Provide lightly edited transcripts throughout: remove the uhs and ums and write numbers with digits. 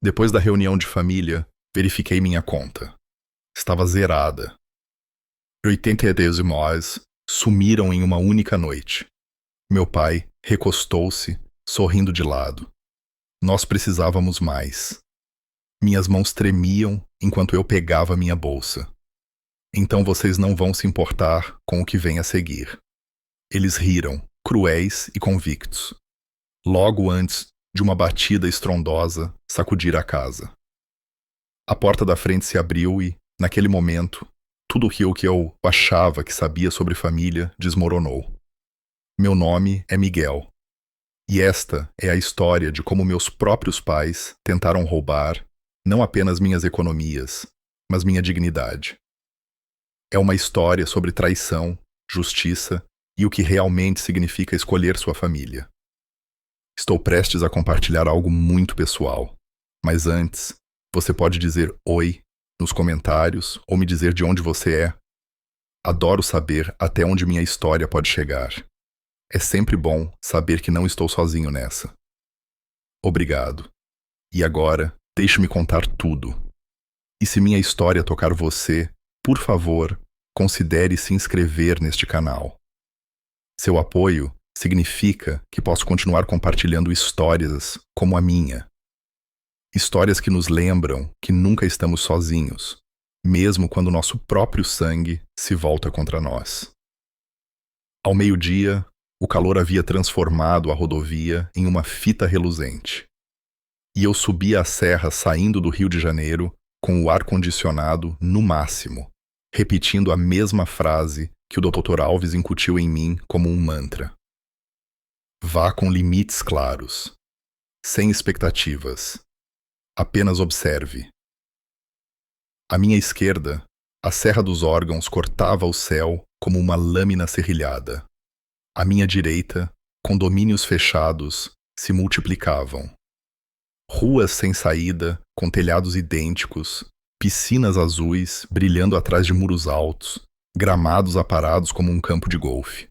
Depois da reunião de família, verifiquei minha conta. Estava zerada. 80 moais sumiram em uma única noite. Meu pai recostou-se, sorrindo de lado. Nós precisávamos mais. Minhas mãos tremiam enquanto eu pegava minha bolsa. Então vocês não vão se importar com o que vem a seguir. Eles riram, cruéis e convictos. Logo antes de uma batida estrondosa sacudir a casa. A porta da frente se abriu e, naquele momento, tudo o que eu achava que sabia sobre família desmoronou. Meu nome é Miguel. E esta é a história de como meus próprios pais tentaram roubar não apenas minhas economias, mas minha dignidade. É uma história sobre traição, justiça e o que realmente significa escolher sua família. Estou prestes a compartilhar algo muito pessoal, mas antes, você pode dizer oi nos comentários ou me dizer de onde você é. Adoro saber até onde minha história pode chegar. É sempre bom saber que não estou sozinho nessa. Obrigado. E agora, deixe-me contar tudo. E se minha história tocar você, por favor, considere se inscrever neste canal. Seu apoio significa que posso continuar compartilhando histórias como a minha. Histórias que nos lembram que nunca estamos sozinhos, mesmo quando nosso próprio sangue se volta contra nós. Ao meio-dia, o calor havia transformado a rodovia em uma fita reluzente. E eu subia a serra saindo do Rio de Janeiro com o ar-condicionado no máximo, repetindo a mesma frase que o Dr. Alves incutiu em mim como um mantra. Vá com limites claros, sem expectativas. Apenas observe. À minha esquerda, a Serra dos Órgãos cortava o céu como uma lâmina serrilhada. À minha direita, condomínios fechados se multiplicavam. Ruas sem saída, com telhados idênticos, piscinas azuis brilhando atrás de muros altos, gramados aparados como um campo de golfe.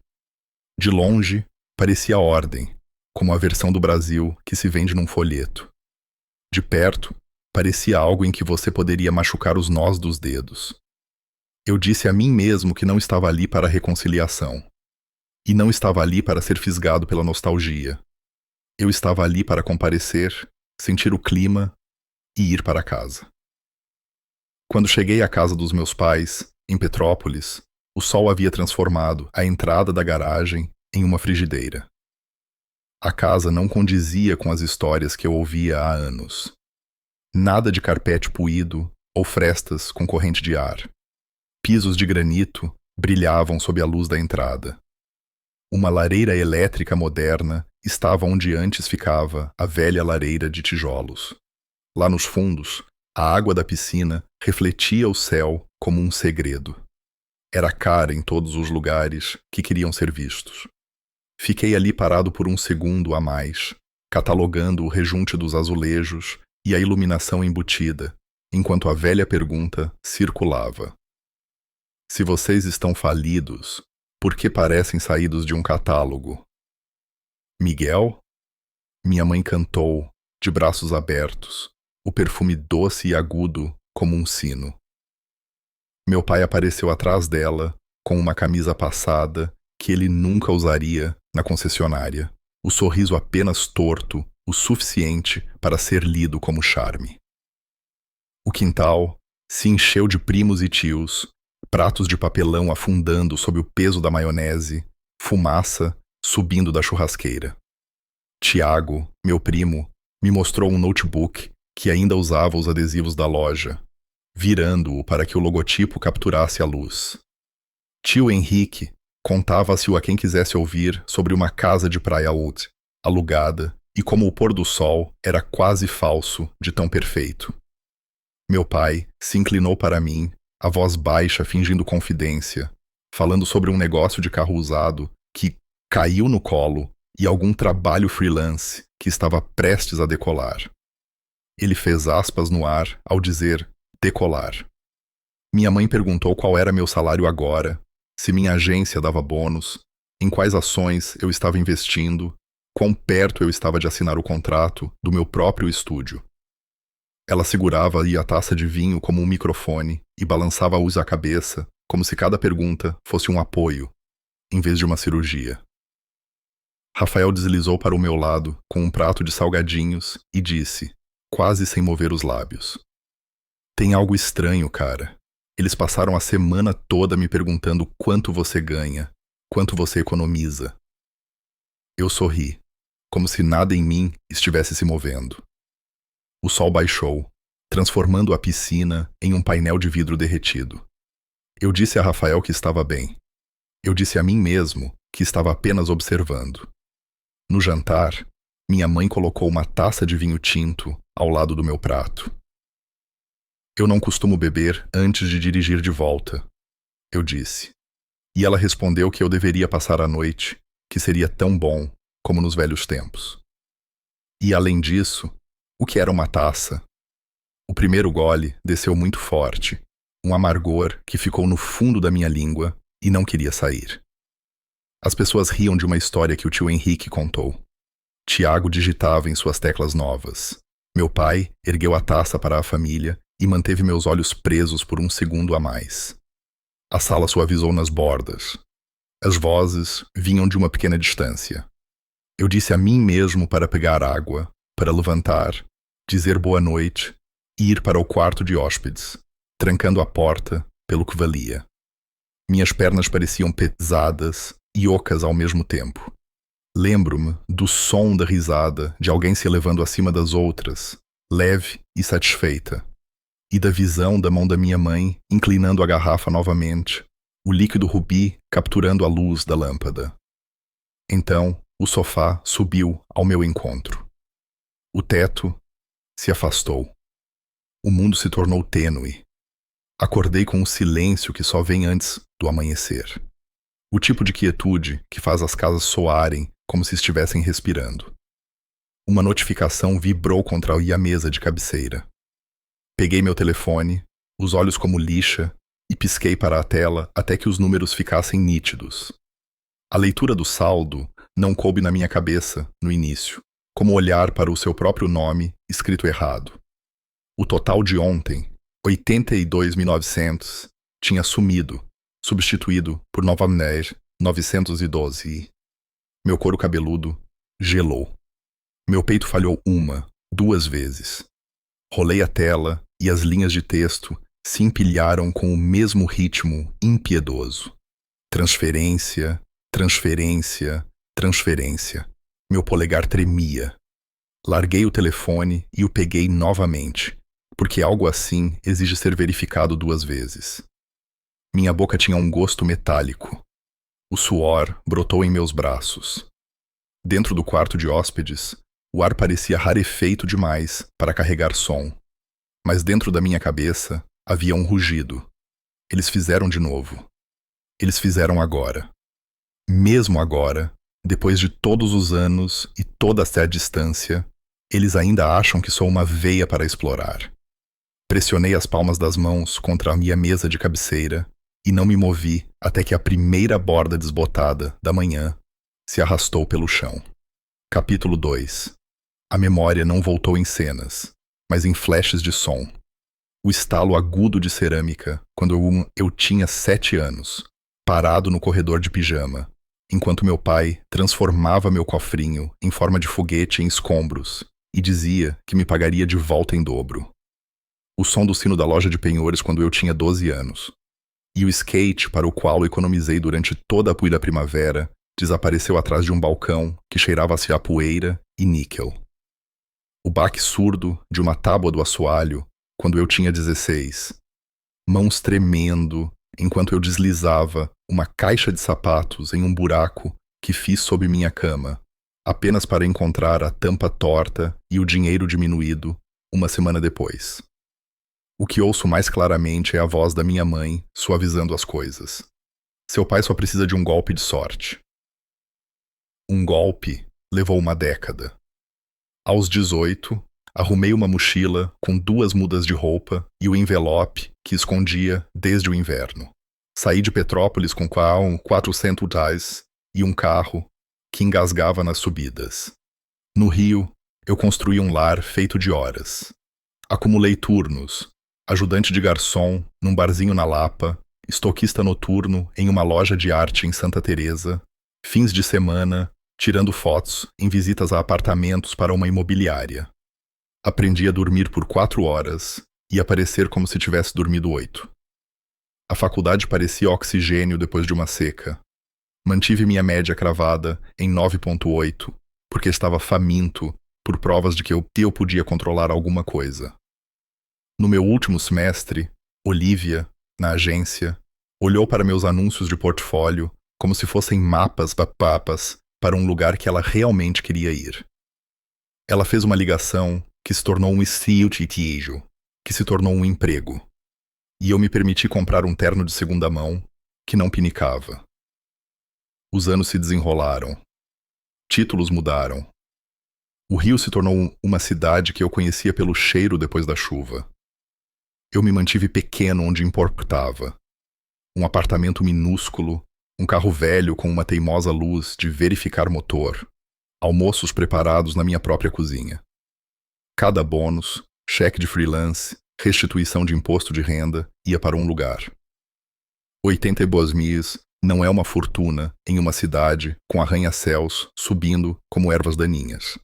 De longe, parecia ordem, como a versão do Brasil que se vende num folheto. De perto, parecia algo em que você poderia machucar os nós dos dedos. Eu disse a mim mesmo que não estava ali para a reconciliação. E não estava ali para ser fisgado pela nostalgia. Eu estava ali para comparecer, sentir o clima e ir para casa. Quando cheguei à casa dos meus pais, em Petrópolis, o sol havia transformado a entrada da garagem em uma frigideira. A casa não condizia com as histórias que eu ouvia há anos. Nada de carpete puído ou frestas com corrente de ar. Pisos de granito brilhavam sob a luz da entrada. Uma lareira elétrica moderna estava onde antes ficava a velha lareira de tijolos. Lá nos fundos, a água da piscina refletia o céu como um segredo. Era cara em todos os lugares que queriam ser vistos. Fiquei ali parado por um segundo a mais, catalogando o rejunte dos azulejos e a iluminação embutida, enquanto a velha pergunta circulava. Se vocês estão falidos, por que parecem saídos de um catálogo? Miguel? Minha mãe cantou, de braços abertos, o perfume doce e agudo como um sino. Meu pai apareceu atrás dela, com uma camisa passada que ele nunca usaria na concessionária, o sorriso apenas torto o suficiente para ser lido como charme. O quintal se encheu de primos e tios, pratos de papelão afundando sob o peso da maionese, fumaça subindo da churrasqueira. Tiago, meu primo, me mostrou um notebook que ainda usava os adesivos da loja, virando-o para que o logotipo capturasse a luz. Tio Henrique contava-se-o a quem quisesse ouvir sobre uma casa de Praia Wood, alugada, e como o pôr do sol era quase falso de tão perfeito. Meu pai se inclinou para mim, a voz baixa fingindo confidência, falando sobre um negócio de carro usado que caiu no colo e algum trabalho freelance que estava prestes a decolar. Ele fez aspas no ar ao dizer decolar. Minha mãe perguntou qual era meu salário agora, se minha agência dava bônus, em quais ações eu estava investindo, quão perto eu estava de assinar o contrato do meu próprio estúdio. Ela segurava a taça de vinho como um microfone e balançava-os a cabeça, como se cada pergunta fosse um apoio, em vez de uma cirurgia. Rafael deslizou para o meu lado com um prato de salgadinhos e disse, quase sem mover os lábios: "Tem algo estranho, cara. Eles passaram a semana toda me perguntando quanto você ganha, quanto você economiza." Eu sorri, como se nada em mim estivesse se movendo. O sol baixou, transformando a piscina em um painel de vidro derretido. Eu disse a Rafael que estava bem. Eu disse a mim mesmo que estava apenas observando. No jantar, minha mãe colocou uma taça de vinho tinto ao lado do meu prato. "Eu não costumo beber antes de dirigir de volta", eu disse. E ela respondeu que eu deveria passar a noite, que seria tão bom como nos velhos tempos. E além disso, o que era uma taça? O primeiro gole desceu muito forte, um amargor que ficou no fundo da minha língua e não queria sair. As pessoas riam de uma história que o tio Henrique contou. Tiago digitava em suas teclas novas. Meu pai ergueu a taça para a família e manteve meus olhos presos por um segundo a mais. A sala suavizou nas bordas. As vozes vinham de uma pequena distância. Eu disse a mim mesmo para pegar água, para levantar, dizer boa noite e ir para o quarto de hóspedes, trancando a porta pelo que valia. Minhas pernas pareciam pesadas e ocas ao mesmo tempo. Lembro-me do som da risada de alguém se elevando acima das outras, leve e satisfeita, e da visão da mão da minha mãe inclinando a garrafa novamente, o líquido rubi capturando a luz da lâmpada. Então, o sofá subiu ao meu encontro. O teto se afastou. O mundo se tornou tênue. Acordei com um silêncio que só vem antes do amanhecer. O tipo de quietude que faz as casas soarem como se estivessem respirando. Uma notificação vibrou contra a mesa de cabeceira. Peguei meu telefone, os olhos como lixa, e pisquei para a tela até que os números ficassem nítidos. A leitura do saldo não coube na minha cabeça no início, como olhar para o seu próprio nome escrito errado. O total de ontem, 82.900, tinha sumido, substituído por novamente 912. Meu couro cabeludo gelou. Meu peito falhou 2 vezes. Rolei a tela e as linhas de texto se empilharam com o mesmo ritmo impiedoso. Transferência, transferência, transferência. Meu polegar tremia. Larguei o telefone e o peguei novamente, porque algo assim exige ser verificado 2 vezes. Minha boca tinha um gosto metálico. O suor brotou em meus braços. Dentro do quarto de hóspedes, o ar parecia rarefeito demais para carregar som. Mas dentro da minha cabeça havia um rugido. Eles fizeram de novo. Eles fizeram agora. Mesmo agora, depois de todos os anos e toda essa distância, eles ainda acham que sou uma veia para explorar. Pressionei as palmas das mãos contra a minha mesa de cabeceira e não me movi até que a primeira borda desbotada da manhã se arrastou pelo chão. Capítulo 2. A memória não voltou em cenas, mas em flashes de som. O estalo agudo de cerâmica quando eu tinha 7 anos, parado no corredor de pijama, enquanto meu pai transformava meu cofrinho em forma de foguete em escombros e dizia que me pagaria de volta em dobro. O som do sino da loja de penhores quando eu tinha 12 anos. E o skate para o qual economizei durante toda a da primavera desapareceu atrás de um balcão que cheirava-se a poeira e níquel. O baque surdo de uma tábua do assoalho quando eu tinha 16. Mãos tremendo enquanto eu deslizava uma caixa de sapatos em um buraco que fiz sob minha cama, apenas para encontrar a tampa torta e o dinheiro diminuído uma semana depois. O que ouço mais claramente é a voz da minha mãe suavizando as coisas. Seu pai só precisa de um golpe de sorte. Um golpe levou uma década. Aos 18, arrumei uma mochila com 2 mudas de roupa e o envelope que escondia desde o inverno. Saí de Petrópolis com 400 reais e um carro que engasgava nas subidas. No Rio, eu construí um lar feito de horas. Acumulei turnos, ajudante de garçom num barzinho na Lapa, estoquista noturno em uma loja de arte em Santa Teresa, fins de semana, tirando fotos em visitas a apartamentos para uma imobiliária. Aprendi a dormir por 4 horas e a parecer como se tivesse dormido 8. A faculdade parecia oxigênio depois de uma seca. Mantive minha média cravada em 9,8, porque estava faminto por provas de que eu podia controlar alguma coisa. No meu último semestre, Olivia, na agência, olhou para meus anúncios de portfólio como se fossem mapas para um lugar que ela realmente queria ir. Ela fez uma ligação que se tornou um estilo, que se tornou um emprego. E eu me permiti comprar um terno de segunda mão que não pinicava. Os anos se desenrolaram. Títulos mudaram. O Rio se tornou uma cidade que eu conhecia pelo cheiro depois da chuva. Eu me mantive pequeno onde importava. Um apartamento minúsculo, um carro velho com uma teimosa luz de verificar motor, almoços preparados na minha própria cozinha. Cada bônus, cheque de freelance, restituição de imposto de renda ia para um lugar. 82 mil não é uma fortuna em uma cidade com arranha-céus subindo como ervas daninhas.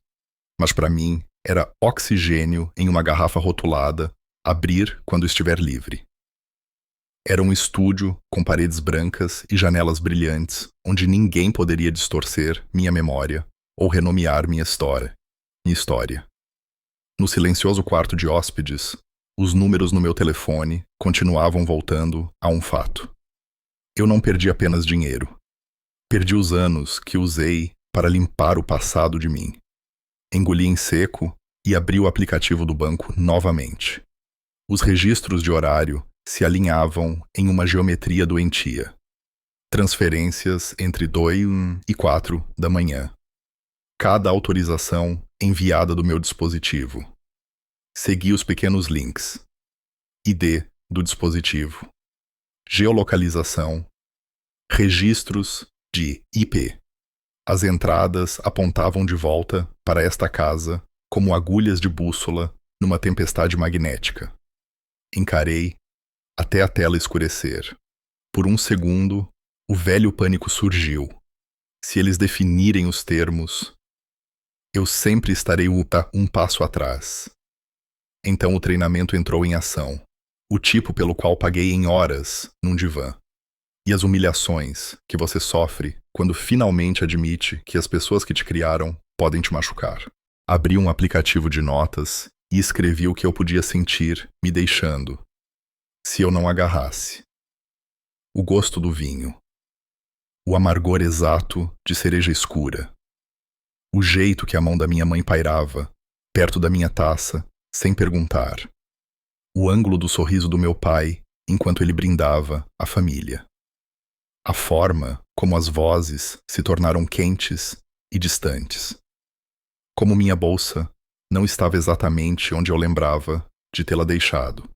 Mas para mim era oxigênio em uma garrafa rotulada, abrir quando estiver livre. Era um estúdio com paredes brancas e janelas brilhantes, onde ninguém poderia distorcer minha memória ou renomear minha história. No silencioso quarto de hóspedes, os números no meu telefone continuavam voltando a um fato. Eu não perdi apenas dinheiro. Perdi os anos que usei para limpar o passado de mim. Engoli em seco e abri o aplicativo do banco novamente. Os registros de horário se alinhavam em uma geometria doentia. Transferências entre 2 e 4 da manhã. Cada autorização enviada do meu dispositivo. Segui os pequenos links. ID do dispositivo. Geolocalização. Registros de IP. As entradas apontavam de volta para esta casa como agulhas de bússola numa tempestade magnética. Encarei até a tela escurecer. Por um segundo, o velho pânico surgiu. Se eles definirem os termos, eu sempre estarei um passo atrás. Então o treinamento entrou em ação. O tipo pelo qual paguei em horas num divã. E as humilhações que você sofre quando finalmente admite que as pessoas que te criaram podem te machucar. Abri um aplicativo de notas e escrevi o que eu podia sentir me deixando, se eu não agarrasse. O gosto do vinho. O amargor exato de cereja escura. O jeito que a mão da minha mãe pairava, perto da minha taça, sem perguntar. O ângulo do sorriso do meu pai enquanto ele brindava a família. A forma como as vozes se tornaram quentes e distantes. Como minha bolsa não estava exatamente onde eu lembrava de tê-la deixado.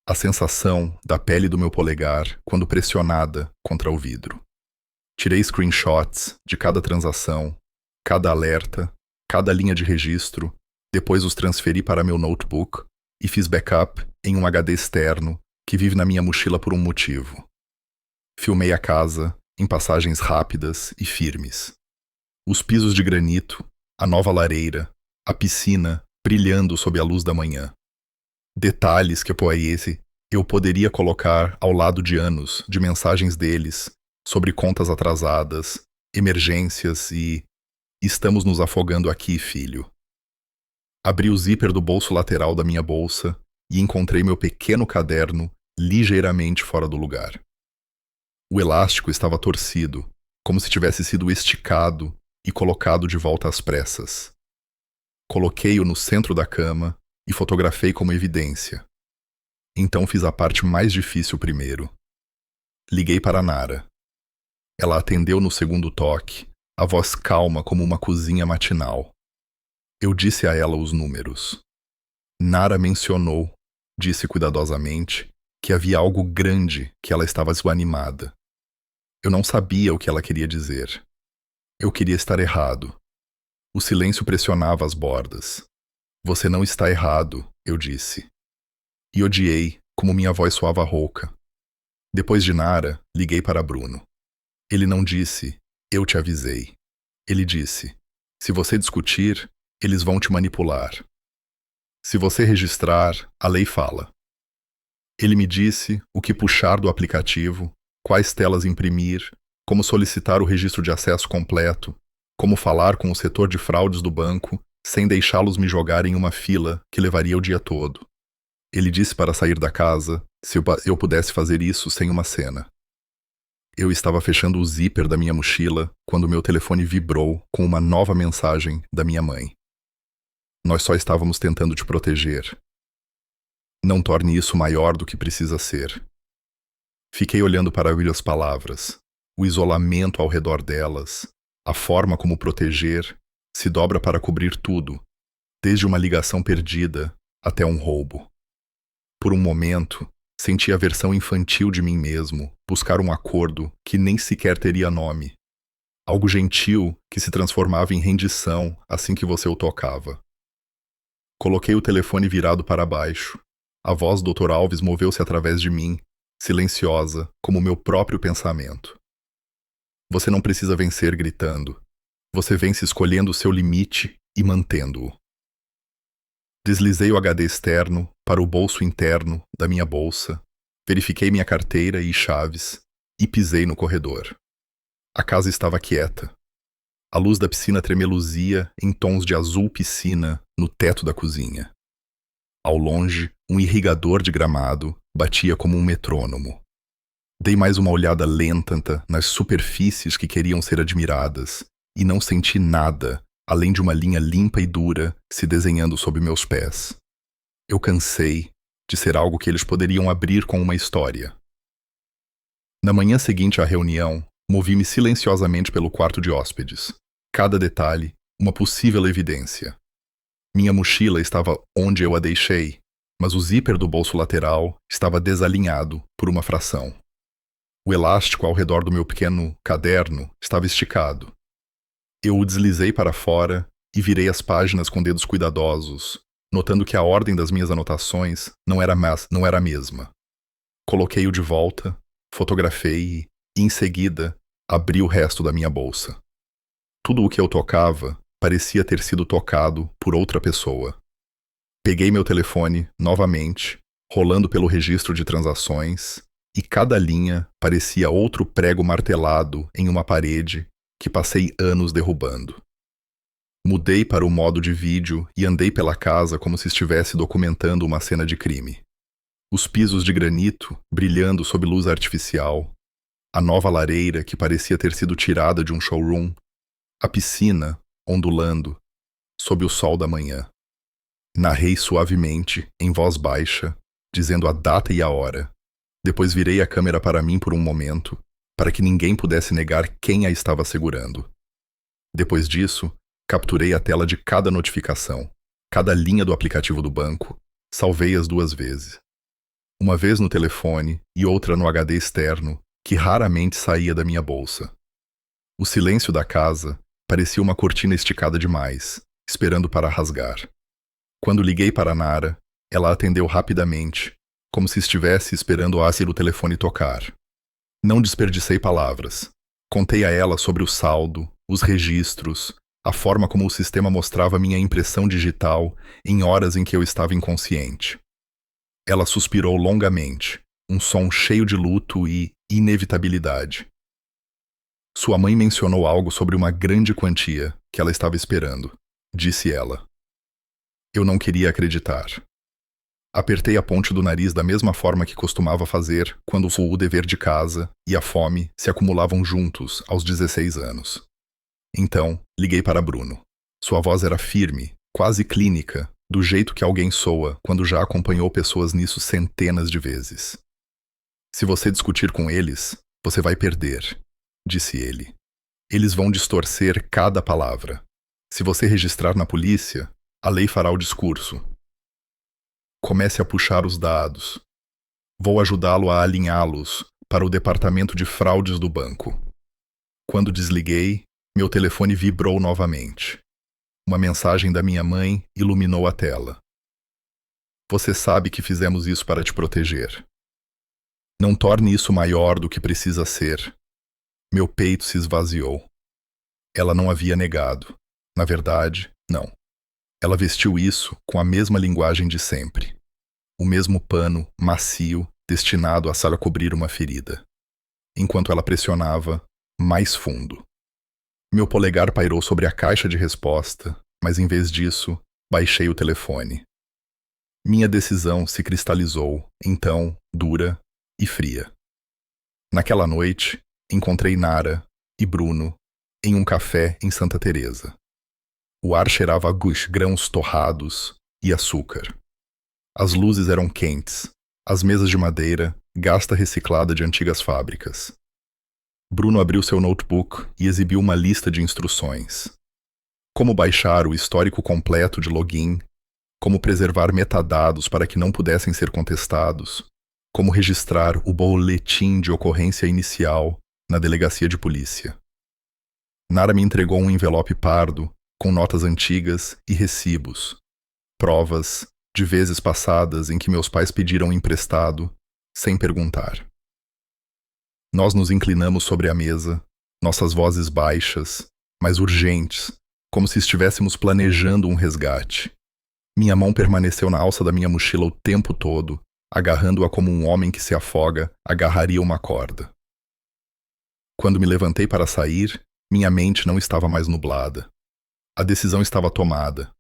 A sensação da pele do meu polegar quando pressionada contra o vidro. Tirei screenshots de cada transação, cada alerta, cada linha de registro, depois os transferi para meu notebook e fiz backup em um HD externo que vive na minha mochila por um motivo. Filmei a casa em passagens rápidas e firmes. Os pisos de granito, a nova lareira, a piscina brilhando sob a luz da manhã. Detalhes que eu poderia colocar ao lado de anos de mensagens deles sobre contas atrasadas, emergências e estamos nos afogando aqui, filho. Abri o zíper do bolso lateral da minha bolsa e encontrei meu pequeno caderno ligeiramente fora do lugar. O elástico estava torcido, como se tivesse sido esticado e colocado de volta às pressas. Coloquei-o no centro da cama e fotografei como evidência. Então fiz a parte mais difícil primeiro. Liguei para Nara. Ela atendeu no segundo toque, a voz calma como uma cozinha matinal. Eu disse a ela os números. Nara mencionou, disse cuidadosamente, que havia algo grande que ela estava desanimada. Eu não sabia o que ela queria dizer. Eu queria estar errado. O silêncio pressionava as bordas. Você não está errado, eu disse. E odiei como minha voz soava rouca. Depois de Nara, liguei para Bruno. Ele não disse, eu te avisei. Ele disse, se você discutir, eles vão te manipular. Se você registrar, a lei fala. Ele me disse o que puxar do aplicativo, quais telas imprimir, como solicitar o registro de acesso completo, como falar com o setor de fraudes do banco sem deixá-los me jogar em uma fila que levaria o dia todo. Ele disse para sair da casa se eu pudesse fazer isso sem uma cena. Eu estava fechando o zíper da minha mochila quando meu telefone vibrou com uma nova mensagem da minha mãe. Nós só estávamos tentando te proteger. Não torne isso maior do que precisa ser. Fiquei olhando para as palavras. O isolamento ao redor delas, a forma como proteger, se dobra para cobrir tudo, desde uma ligação perdida até um roubo. Por um momento, senti a versão infantil de mim mesmo buscar um acordo que nem sequer teria nome. Algo gentil que se transformava em rendição assim que você o tocava. Coloquei o telefone virado para baixo. A voz do Dr. Alves moveu-se através de mim, silenciosa como meu próprio pensamento. Você não precisa vencer gritando. Você vence escolhendo o seu limite e mantendo-o. Deslizei o HD externo para o bolso interno da minha bolsa, verifiquei minha carteira e chaves e pisei no corredor. A casa estava quieta. A luz da piscina tremeluzia em tons de azul piscina no teto da cozinha. Ao longe, um irrigador de gramado batia como um metrônomo. Dei mais uma olhada lenta nas superfícies que queriam ser admiradas e não senti nada além de uma linha limpa e dura se desenhando sob meus pés. Eu cansei de ser algo que eles poderiam abrir com uma história. Na manhã seguinte à reunião, movi-me silenciosamente pelo quarto de hóspedes. Cada detalhe, uma possível evidência. Minha mochila estava onde eu a deixei, mas o zíper do bolso lateral estava desalinhado por uma fração. O elástico ao redor do meu pequeno caderno estava esticado. Eu o deslizei para fora e virei as páginas com dedos cuidadosos, notando que a ordem das minhas anotações não era a mesma. Coloquei-o de volta, fotografei e, em seguida, abri o resto da minha bolsa. Tudo o que eu tocava parecia ter sido tocado por outra pessoa. Peguei meu telefone, novamente, rolando pelo registro de transações, e cada linha parecia outro prego martelado em uma parede que passei anos derrubando. Mudei para o modo de vídeo e andei pela casa como se estivesse documentando uma cena de crime. Os pisos de granito brilhando sob luz artificial, a nova lareira que parecia ter sido tirada de um showroom, a piscina ondulando sob o sol da manhã. Narrei suavemente, em voz baixa, dizendo a data e a hora. Depois virei a câmera para mim por um momento, para que ninguém pudesse negar quem a estava segurando. Depois disso, capturei a tela de cada notificação, cada linha do aplicativo do banco, salvei-as 2 vezes. Uma vez no telefone e outra no HD externo, que raramente saía da minha bolsa. O silêncio da casa parecia uma cortina esticada demais, esperando para rasgar. Quando liguei para Nara, ela atendeu rapidamente, como se estivesse esperando o telefone tocar. Não desperdicei palavras. Contei a ela sobre o saldo, os registros, a forma como o sistema mostrava minha impressão digital em horas em que eu estava inconsciente. Ela suspirou longamente, um som cheio de luto e inevitabilidade. Sua mãe mencionou algo sobre uma grande quantia que ela estava esperando, disse ela. Eu não queria acreditar. Apertei a ponte do nariz da mesma forma que costumava fazer quando o dever de casa e a fome se acumulavam juntos aos 16 anos. Então, liguei para Bruno. Sua voz era firme, quase clínica, do jeito que alguém soa quando já acompanhou pessoas nisso centenas de vezes. Se você discutir com eles, você vai perder, disse ele. Eles vão distorcer cada palavra. Se você registrar na polícia, a lei fará o discurso. Comece a puxar os dados. Vou ajudá-lo a alinhá-los para o departamento de fraudes do banco. Quando desliguei, meu telefone vibrou novamente. Uma mensagem da minha mãe iluminou a tela. Você sabe que fizemos isso para te proteger. Não torne isso maior do que precisa ser. Meu peito se esvaziou. Ela não havia negado. Na verdade, não. Ela vestiu isso com a mesma linguagem de sempre. O mesmo pano, macio, destinado a só cobrir uma ferida. Enquanto ela pressionava, mais fundo. Meu polegar pairou sobre a caixa de resposta, mas em vez disso, baixei o telefone. Minha decisão se cristalizou, então, dura e fria. Naquela noite, encontrei Nara e Bruno em um café em Santa Teresa. O ar cheirava a grãos torrados e açúcar. As luzes eram quentes, as mesas de madeira, gasta reciclada de antigas fábricas. Bruno abriu seu notebook e exibiu uma lista de instruções. Como baixar o histórico completo de login, como preservar metadados para que não pudessem ser contestados, como registrar o boletim de ocorrência inicial na delegacia de polícia. Nara me entregou um envelope pardo com notas antigas e recibos, provas de vezes passadas em que meus pais pediram emprestado, sem perguntar. Nós nos inclinamos sobre a mesa, nossas vozes baixas, mas urgentes, como se estivéssemos planejando um resgate. Minha mão permaneceu na alça da minha mochila o tempo todo, agarrando-a como um homem que se afoga agarraria uma corda. Quando me levantei para sair, minha mente não estava mais nublada. A decisão estava tomada.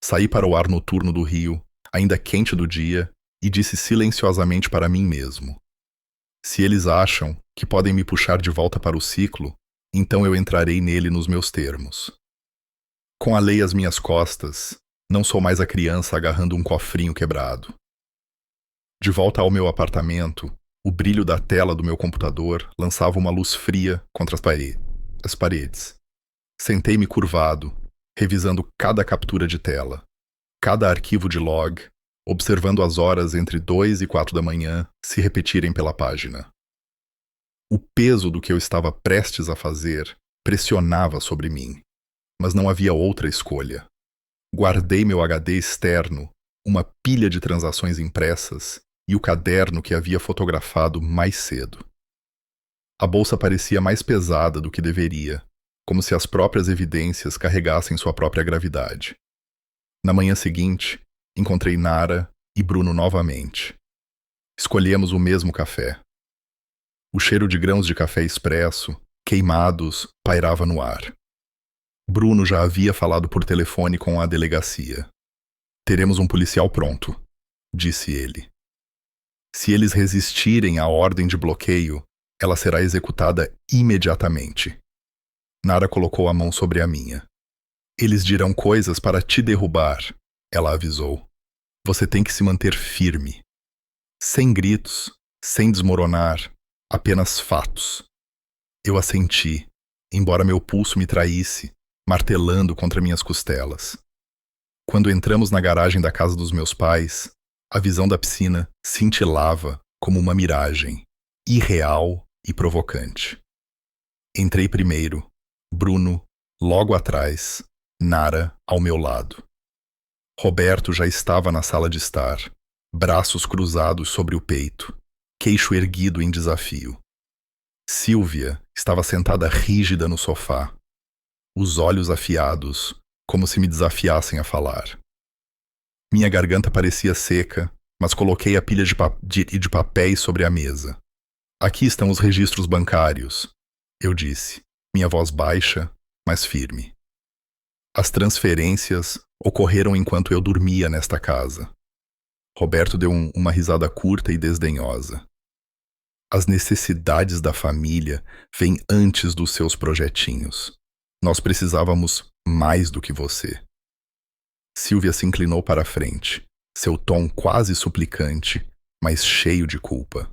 Saí para o ar noturno do rio, ainda quente do dia, e disse silenciosamente para mim mesmo: se eles acham que podem me puxar de volta para o ciclo, então eu entrarei nele nos meus termos. Com a lei às minhas costas, não sou mais a criança agarrando um cofrinho quebrado. De volta ao meu apartamento, o brilho da tela do meu computador lançava uma luz fria contra as paredes. Sentei-me curvado, revisando cada captura de tela, cada arquivo de log, observando as horas entre 2 e 4 da manhã se repetirem pela página. O peso do que eu estava prestes a fazer pressionava sobre mim, mas não havia outra escolha. Guardei meu HD externo, uma pilha de transações impressas e o caderno que havia fotografado mais cedo. A bolsa parecia mais pesada do que deveria, como se as próprias evidências carregassem sua própria gravidade. Na manhã seguinte, encontrei Nara e Bruno novamente. Escolhemos o mesmo café. O cheiro de grãos de café expresso, queimados, pairava no ar. Bruno já havia falado por telefone com a delegacia. Teremos um policial pronto, disse ele. Se eles resistirem à ordem de bloqueio, ela será executada imediatamente. Nara colocou a mão sobre a minha. Eles dirão coisas para te derrubar, ela avisou. Você tem que se manter firme. Sem gritos, sem desmoronar, apenas fatos. Eu assenti, embora meu pulso me traísse, martelando contra minhas costelas. Quando entramos na garagem da casa dos meus pais, a visão da piscina cintilava como uma miragem, irreal e provocante. Entrei primeiro, Bruno logo atrás, Nara ao meu lado. Roberto já estava na sala de estar, braços cruzados sobre o peito, queixo erguido em desafio. Silvia estava sentada rígida no sofá, os olhos afiados, como se me desafiassem a falar. Minha garganta parecia seca, mas coloquei a pilha de papéis sobre a mesa. Aqui estão os registros bancários, eu disse, minha voz baixa, mas firme. As transferências ocorreram enquanto eu dormia nesta casa. Roberto deu uma risada curta e desdenhosa. As necessidades da família vêm antes dos seus projetinhos. Nós precisávamos mais do que você. Silvia se inclinou para a frente, seu tom quase suplicante, mas cheio de culpa.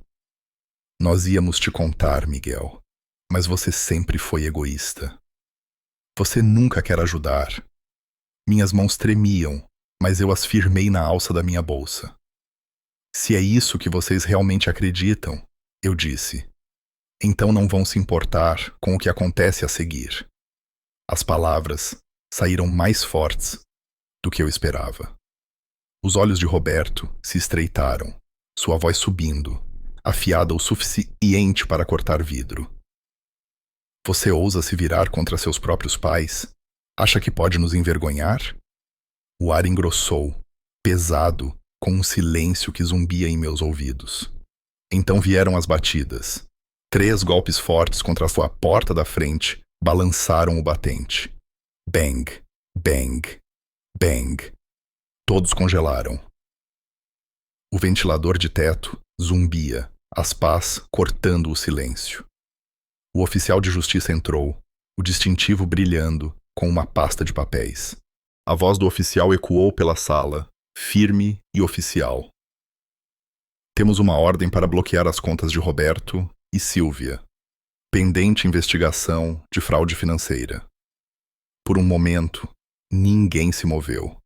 Nós íamos te contar, Miguel, mas você sempre foi egoísta. Você nunca quer ajudar. Minhas mãos tremiam, mas eu as firmei na alça da minha bolsa. Se é isso que vocês realmente acreditam, eu disse, então não vão se importar com o que acontece a seguir. As palavras saíram mais fortes do que eu esperava. Os olhos de Roberto se estreitaram, sua voz subindo, afiada o suficiente para cortar vidro. Você ousa se virar contra seus próprios pais? Acha que pode nos envergonhar? O ar engrossou, pesado, com um silêncio que zumbia em meus ouvidos. Então vieram as batidas. 3 golpes fortes contra a porta da frente balançaram o batente. Bang, bang, bang. Todos congelaram. O ventilador de teto zumbia, as pás cortando o silêncio. O oficial de justiça entrou, o distintivo brilhando, com uma pasta de papéis. A voz do oficial ecoou pela sala, firme e oficial. Temos uma ordem para bloquear as contas de Roberto e Silvia. Pendente investigação de fraude financeira. Por um momento, ninguém se moveu.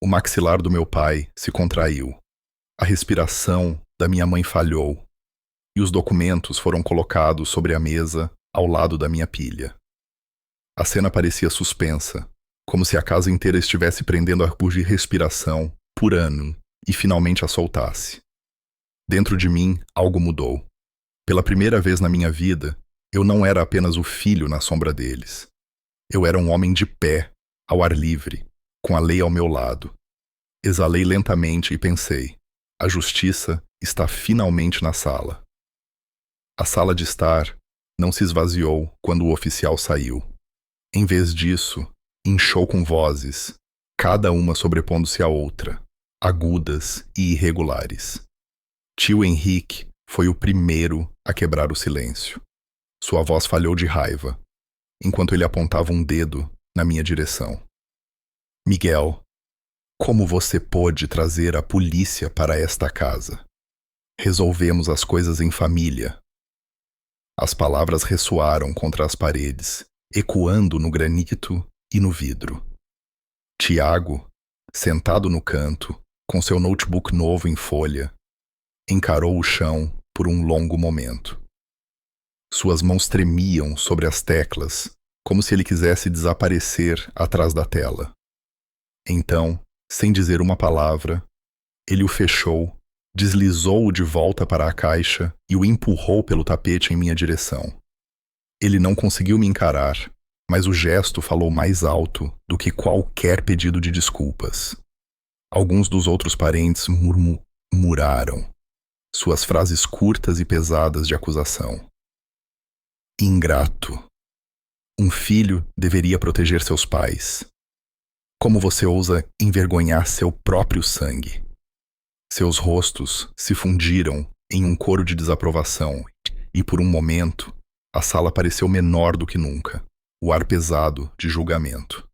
O maxilar do meu pai se contraiu. A respiração da minha mãe falhou. E os documentos foram colocados sobre a mesa ao lado da minha pilha. A cena parecia suspensa, como se a casa inteira estivesse prendendo a de respiração por ano e finalmente a soltasse. Dentro de mim, algo mudou. Pela primeira vez na minha vida, eu não era apenas o filho na sombra deles. Eu era um homem de pé, ao ar livre, com a lei ao meu lado. Exalei lentamente e pensei: a justiça está finalmente na sala. A sala de estar não se esvaziou quando o oficial saiu. Em vez disso, inchou com vozes, cada uma sobrepondo-se à outra, agudas e irregulares. Tio Henrique foi o primeiro a quebrar o silêncio. Sua voz falhou de raiva, enquanto ele apontava um dedo na minha direção. Miguel, como você pôde trazer a polícia para esta casa? Resolvemos as coisas em família. As palavras ressoaram contra as paredes, ecoando no granito e no vidro. Tiago, sentado no canto, com seu notebook novo em folha, encarou o chão por um longo momento. Suas mãos tremiam sobre as teclas, como se ele quisesse desaparecer atrás da tela. Então, sem dizer uma palavra, ele o fechou, deslizou-o de volta para a caixa e o empurrou pelo tapete em minha direção. Ele não conseguiu me encarar, mas o gesto falou mais alto do que qualquer pedido de desculpas. Alguns dos outros parentes murmuraram, suas frases curtas e pesadas de acusação. Ingrato. Um filho deveria proteger seus pais. Como você ousa envergonhar seu próprio sangue? Seus rostos se fundiram em um coro de desaprovação e, por um momento, a sala pareceu menor do que nunca, o ar pesado de julgamento.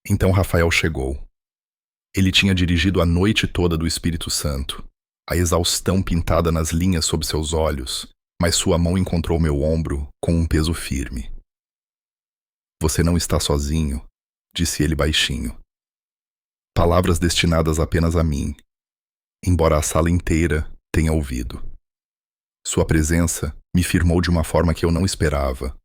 Então Rafael chegou. Ele tinha dirigido a noite toda do Espírito Santo, a exaustão pintada nas linhas sob seus olhos, mas sua mão encontrou meu ombro com um peso firme. Você não está sozinho, disse ele baixinho. Palavras destinadas apenas a mim, embora a sala inteira tenha ouvido. Sua presença me firmou de uma forma que eu não esperava.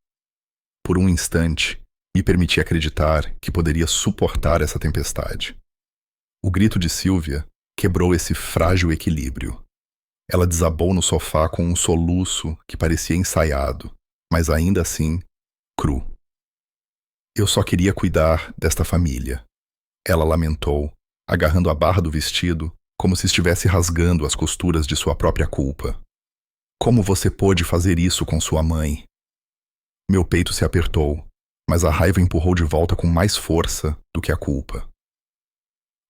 Por um instante, me permiti acreditar que poderia suportar essa tempestade. O grito de Silvia quebrou esse frágil equilíbrio. Ela desabou no sofá com um soluço que parecia ensaiado, mas ainda assim, cru. Eu só queria cuidar desta família. Ela lamentou, agarrando a barra do vestido, como se estivesse rasgando as costuras de sua própria culpa. Como você pôde fazer isso com sua mãe? Meu peito se apertou, mas a raiva empurrou de volta com mais força do que a culpa.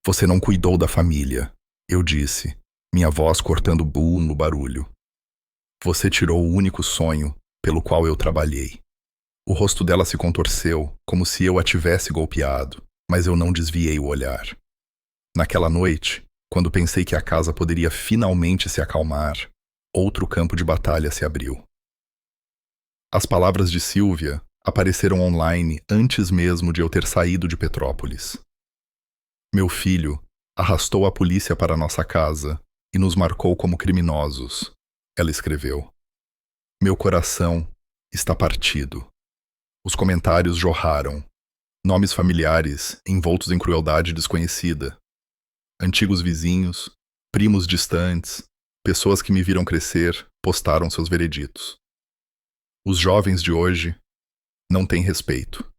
Você não cuidou da família, eu disse, minha voz cortando no barulho. Você tirou o único sonho pelo qual eu trabalhei. O rosto dela se contorceu, como se eu a tivesse golpeado, mas eu não desviei o olhar. Naquela noite, quando pensei que a casa poderia finalmente se acalmar, outro campo de batalha se abriu. As palavras de Silvia apareceram online antes mesmo de eu ter saído de Petrópolis. Meu filho arrastou a polícia para nossa casa e nos marcou como criminosos, ela escreveu. Meu coração está partido. Os comentários jorraram. Nomes familiares envoltos em crueldade desconhecida. antigos vizinhos, primos distantes, pessoas que me viram crescer, postaram seus vereditos. Os jovens de hoje não têm respeito.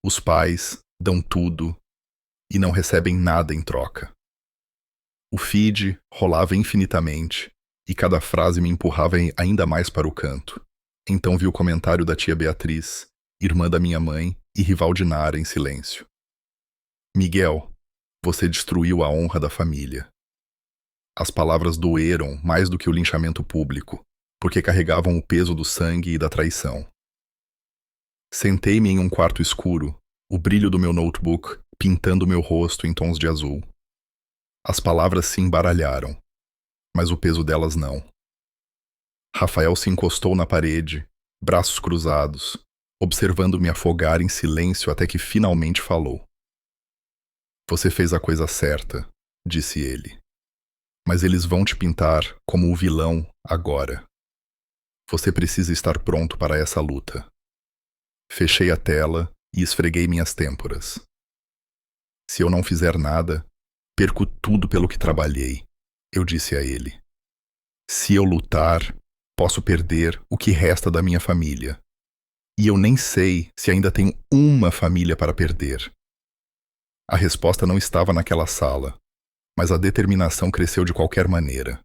Os pais dão tudo e não recebem nada em troca. O feed rolava infinitamente e cada frase me empurrava ainda mais para o canto. Então vi o comentário da tia Beatriz, irmã da minha mãe e rival de Nara, em silêncio. Miguel, você destruiu a honra da família. As palavras doeram mais do que o linchamento público, porque carregavam o peso do sangue e da traição. Sentei-me em um quarto escuro, o brilho do meu notebook pintando meu rosto em tons de azul. As palavras se embaralharam, mas o peso delas não. Rafael se encostou na parede, braços cruzados, observando-me afogar em silêncio até que finalmente falou. Você fez a coisa certa, disse ele. Mas eles vão te pintar como o vilão agora. Você precisa estar pronto para essa luta. Fechei a tela e esfreguei minhas têmporas. Se eu não fizer nada, perco tudo pelo que trabalhei, eu disse a ele. Se eu lutar, posso perder o que resta da minha família. E eu nem sei se ainda tenho uma família para perder. A resposta não estava naquela sala, mas a determinação cresceu de qualquer maneira.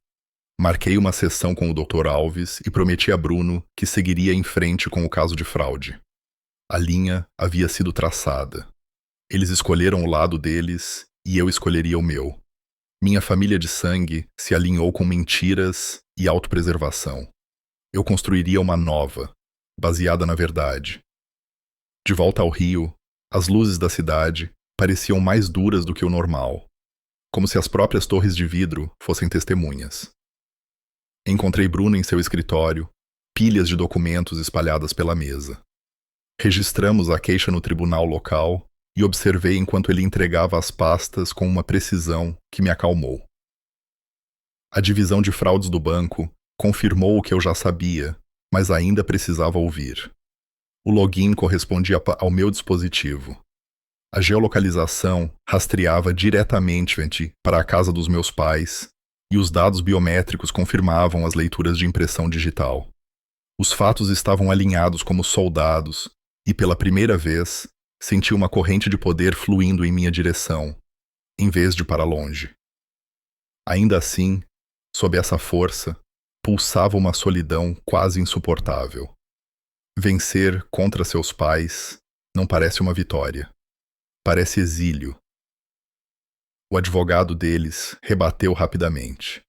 Marquei uma sessão com o Dr. Alves e prometi a Bruno que seguiria em frente com o caso de fraude. A linha havia sido traçada. Eles escolheram o lado deles e eu escolheria o meu. Minha família de sangue se alinhou com mentiras e autopreservação. Eu construiria uma nova, baseada na verdade. De volta ao Rio, as luzes da cidade pareciam mais duras do que o normal, como se as próprias torres de vidro fossem testemunhas. Encontrei Bruno em seu escritório, pilhas de documentos espalhadas pela mesa. Registramos a queixa no tribunal local e observei enquanto ele entregava as pastas com uma precisão que me acalmou. A divisão de fraudes do banco confirmou o que eu já sabia, mas ainda precisava ouvir. O login correspondia ao meu dispositivo. A geolocalização rastreava diretamente para a casa dos meus pais e os dados biométricos confirmavam as leituras de impressão digital. Os fatos estavam alinhados como soldados e, pela primeira vez, senti uma corrente de poder fluindo em minha direção, em vez de para longe. Ainda assim, sob essa força, pulsava uma solidão quase insuportável. Vencer contra seus pais não parece uma vitória. Parece exílio. O advogado deles rebateu rapidamente.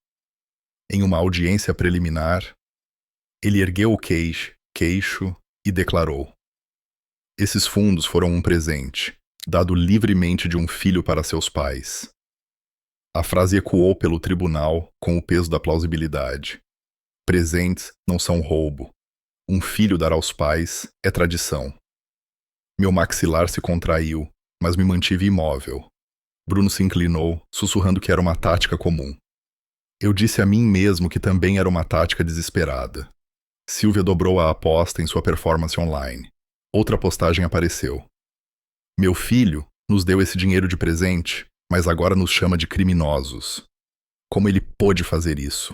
Em uma audiência preliminar, ele ergueu o queixo e declarou: esses fundos foram um presente, dado livremente de um filho para seus pais. A frase ecoou pelo tribunal com o peso da plausibilidade. Presentes não são roubo. Um filho dar aos pais é tradição. Meu maxilar se contraiu, mas me mantive imóvel. Bruno se inclinou, sussurrando que era uma tática comum. Eu disse a mim mesmo que também era uma tática desesperada. Silvia dobrou a aposta em sua performance online. Outra postagem apareceu. Meu filho nos deu esse dinheiro de presente, mas agora nos chama de criminosos. Como ele pôde fazer isso?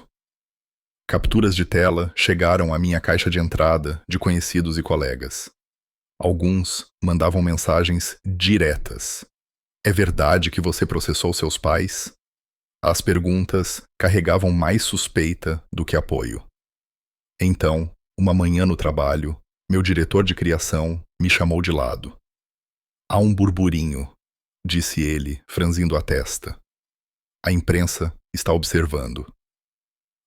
Capturas de tela chegaram à minha caixa de entrada de conhecidos e colegas. Alguns mandavam mensagens diretas. É verdade que você processou seus pais? As perguntas carregavam mais suspeita do que apoio. Então, uma manhã no trabalho, meu diretor de criação me chamou de lado. Há um burburinho, disse ele, franzindo a testa. A imprensa está observando.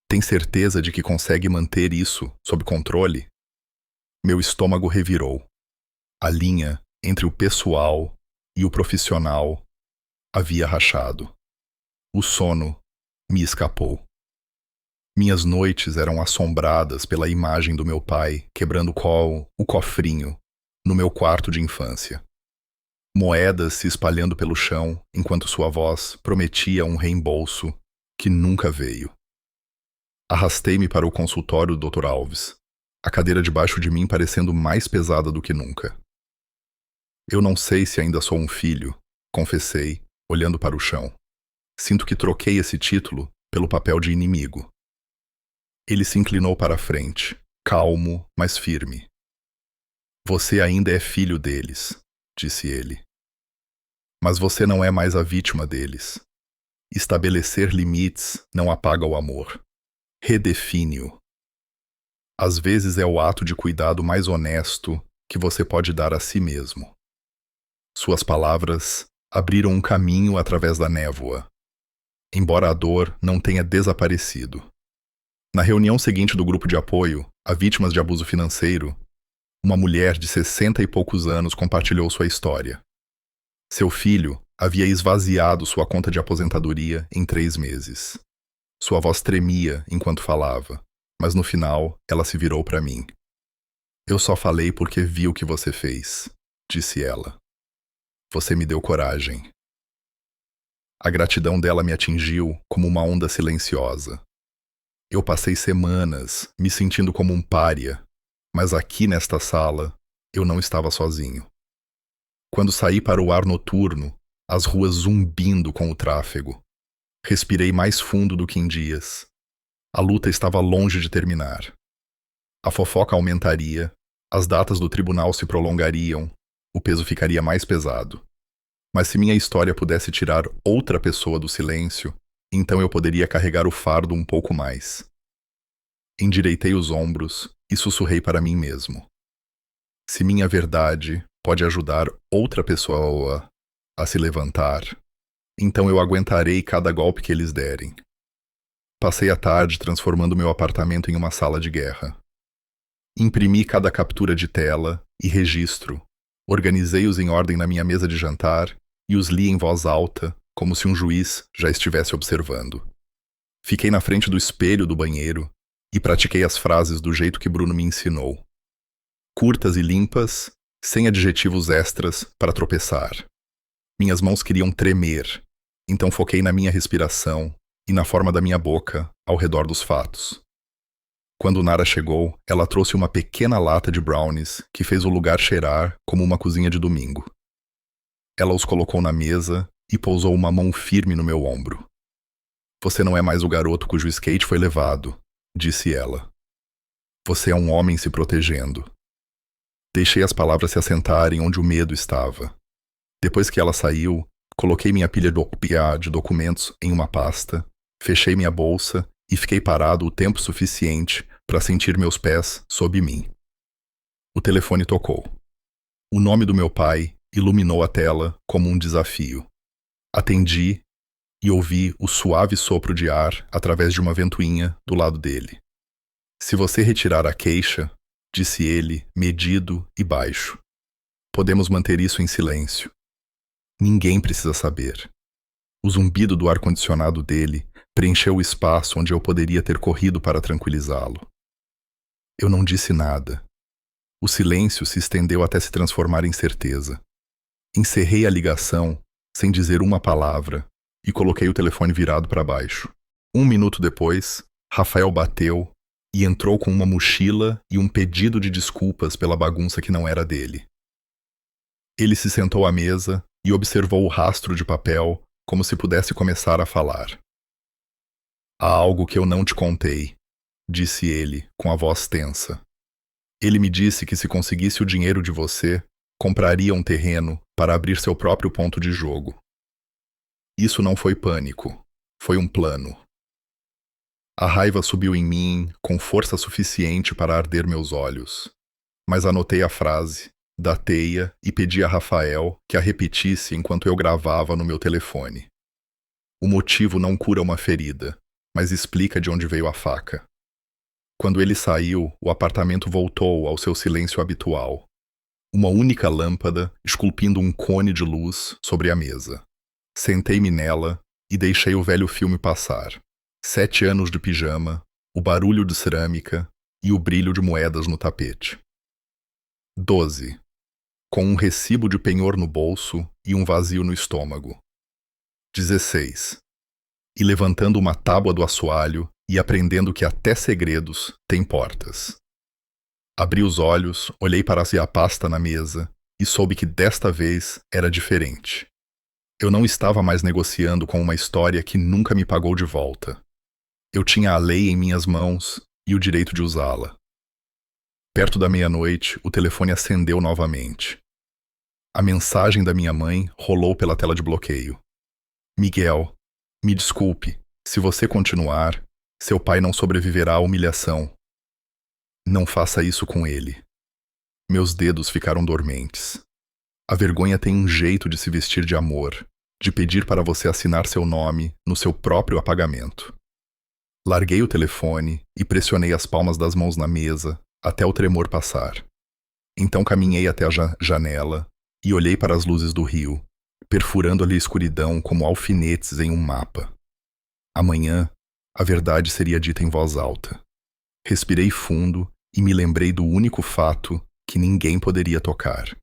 Tem certeza de que consegue manter isso sob controle? Meu estômago revirou. A linha entre o pessoal e o profissional havia rachado. O sono me escapou. Minhas noites eram assombradas pela imagem do meu pai quebrando o cofrinho no meu quarto de infância. Moedas se espalhando pelo chão enquanto sua voz prometia um reembolso que nunca veio. Arrastei-me para o consultório do Dr. Alves, a cadeira debaixo de mim parecendo mais pesada do que nunca. Eu não sei se ainda sou um filho, confessei, olhando para o chão. Sinto que troquei esse título pelo papel de inimigo. Ele se inclinou para a frente, calmo, mas firme. Você ainda é filho deles, disse ele. Mas você não é mais a vítima deles. Estabelecer limites não apaga o amor. Redefine-o. Às vezes é o ato de cuidado mais honesto que você pode dar a si mesmo. Suas palavras abriram um caminho através da névoa, embora a dor não tenha desaparecido. Na reunião seguinte do grupo de apoio a vítimas de abuso financeiro, uma mulher de 60 e poucos anos compartilhou sua história. Seu filho havia esvaziado sua conta de aposentadoria em 3 meses. Sua voz tremia enquanto falava, mas no final ela se virou para mim. Eu só falei porque vi o que você fez, disse ela. Você me deu coragem. A gratidão dela me atingiu como uma onda silenciosa. Eu passei semanas me sentindo como um pária, mas aqui nesta sala eu não estava sozinho. Quando saí para o ar noturno, as ruas zumbindo com o tráfego, respirei mais fundo do que em dias. A luta estava longe de terminar. A fofoca aumentaria, as datas do tribunal se prolongariam, o peso ficaria mais pesado. Mas se minha história pudesse tirar outra pessoa do silêncio, então eu poderia carregar o fardo um pouco mais. Endireitei os ombros e sussurrei para mim mesmo. Se minha verdade pode ajudar outra pessoa a se levantar, então eu aguentarei cada golpe que eles derem. Passei a tarde transformando meu apartamento em uma sala de guerra. Imprimi cada captura de tela e registro, organizei-os em ordem na minha mesa de jantar e os li em voz alta, como se um juiz já estivesse observando. Fiquei na frente do espelho do banheiro e pratiquei as frases do jeito que Bruno me ensinou. Curtas e limpas, sem adjetivos extras para tropeçar. Minhas mãos queriam tremer, então foquei na minha respiração e na forma da minha boca ao redor dos fatos. Quando Nara chegou, ela trouxe uma pequena lata de brownies que fez o lugar cheirar como uma cozinha de domingo. Ela os colocou na mesa e pousou uma mão firme no meu ombro. Você não é mais o garoto cujo skate foi levado, disse ela. Você é um homem se protegendo. Deixei as palavras se assentarem onde o medo estava. Depois que ela saiu, coloquei minha pilha de documentos em uma pasta, fechei minha bolsa e fiquei parado o tempo suficiente para sentir meus pés sob mim. O telefone tocou. O nome do meu pai iluminou a tela como um desafio. Atendi e ouvi o suave sopro de ar através de uma ventoinha do lado dele. Se você retirar a queixa, disse ele, medido e baixo, podemos manter isso em silêncio. Ninguém precisa saber. O zumbido do ar-condicionado dele preencheu o espaço onde eu poderia ter corrido para tranquilizá-lo. Eu não disse nada. O silêncio se estendeu até se transformar em certeza. Encerrei a ligação sem dizer uma palavra e coloquei o telefone virado para baixo. 1 minuto depois, Rafael bateu e entrou com uma mochila e um pedido de desculpas pela bagunça que não era dele. Ele se sentou à mesa e observou o rastro de papel como se pudesse começar a falar. Há algo que eu não te contei, disse ele, com a voz tensa. Ele me disse que se conseguisse o dinheiro de você, compraria um terreno para abrir seu próprio ponto de jogo. Isso não foi pânico, foi um plano. A raiva subiu em mim com força suficiente para arder meus olhos, mas anotei a frase, datei-a e pedi a Rafael que a repetisse enquanto eu gravava no meu telefone. O motivo não cura uma ferida, mas explica de onde veio a faca. Quando ele saiu, o apartamento voltou ao seu silêncio habitual. Uma única lâmpada esculpindo um cone de luz sobre a mesa. Sentei-me nela e deixei o velho filme passar. 7 anos de pijama, o barulho de cerâmica e o brilho de moedas no tapete. 12. Com um recibo de penhor no bolso e um vazio no estômago. 16. E levantando uma tábua do assoalho e aprendendo que até segredos têm portas. Abri os olhos, olhei para a pasta na mesa e soube que desta vez era diferente. Eu não estava mais negociando com uma história que nunca me pagou de volta. Eu tinha a lei em minhas mãos e o direito de usá-la. Perto da meia-noite, o telefone acendeu novamente. A mensagem da minha mãe rolou pela tela de bloqueio. Miguel, me desculpe, se você continuar, seu pai não sobreviverá à humilhação. Não faça isso com ele. Meus dedos ficaram dormentes. A vergonha tem um jeito de se vestir de amor, de pedir para você assinar seu nome no seu próprio apagamento. Larguei o telefone e pressionei as palmas das mãos na mesa até o tremor passar. Então caminhei até a janela e olhei para as luzes do rio, perfurando-lhe a escuridão como alfinetes em um mapa. Amanhã, a verdade seria dita em voz alta. Respirei fundo e me lembrei do único fato que ninguém poderia tocar.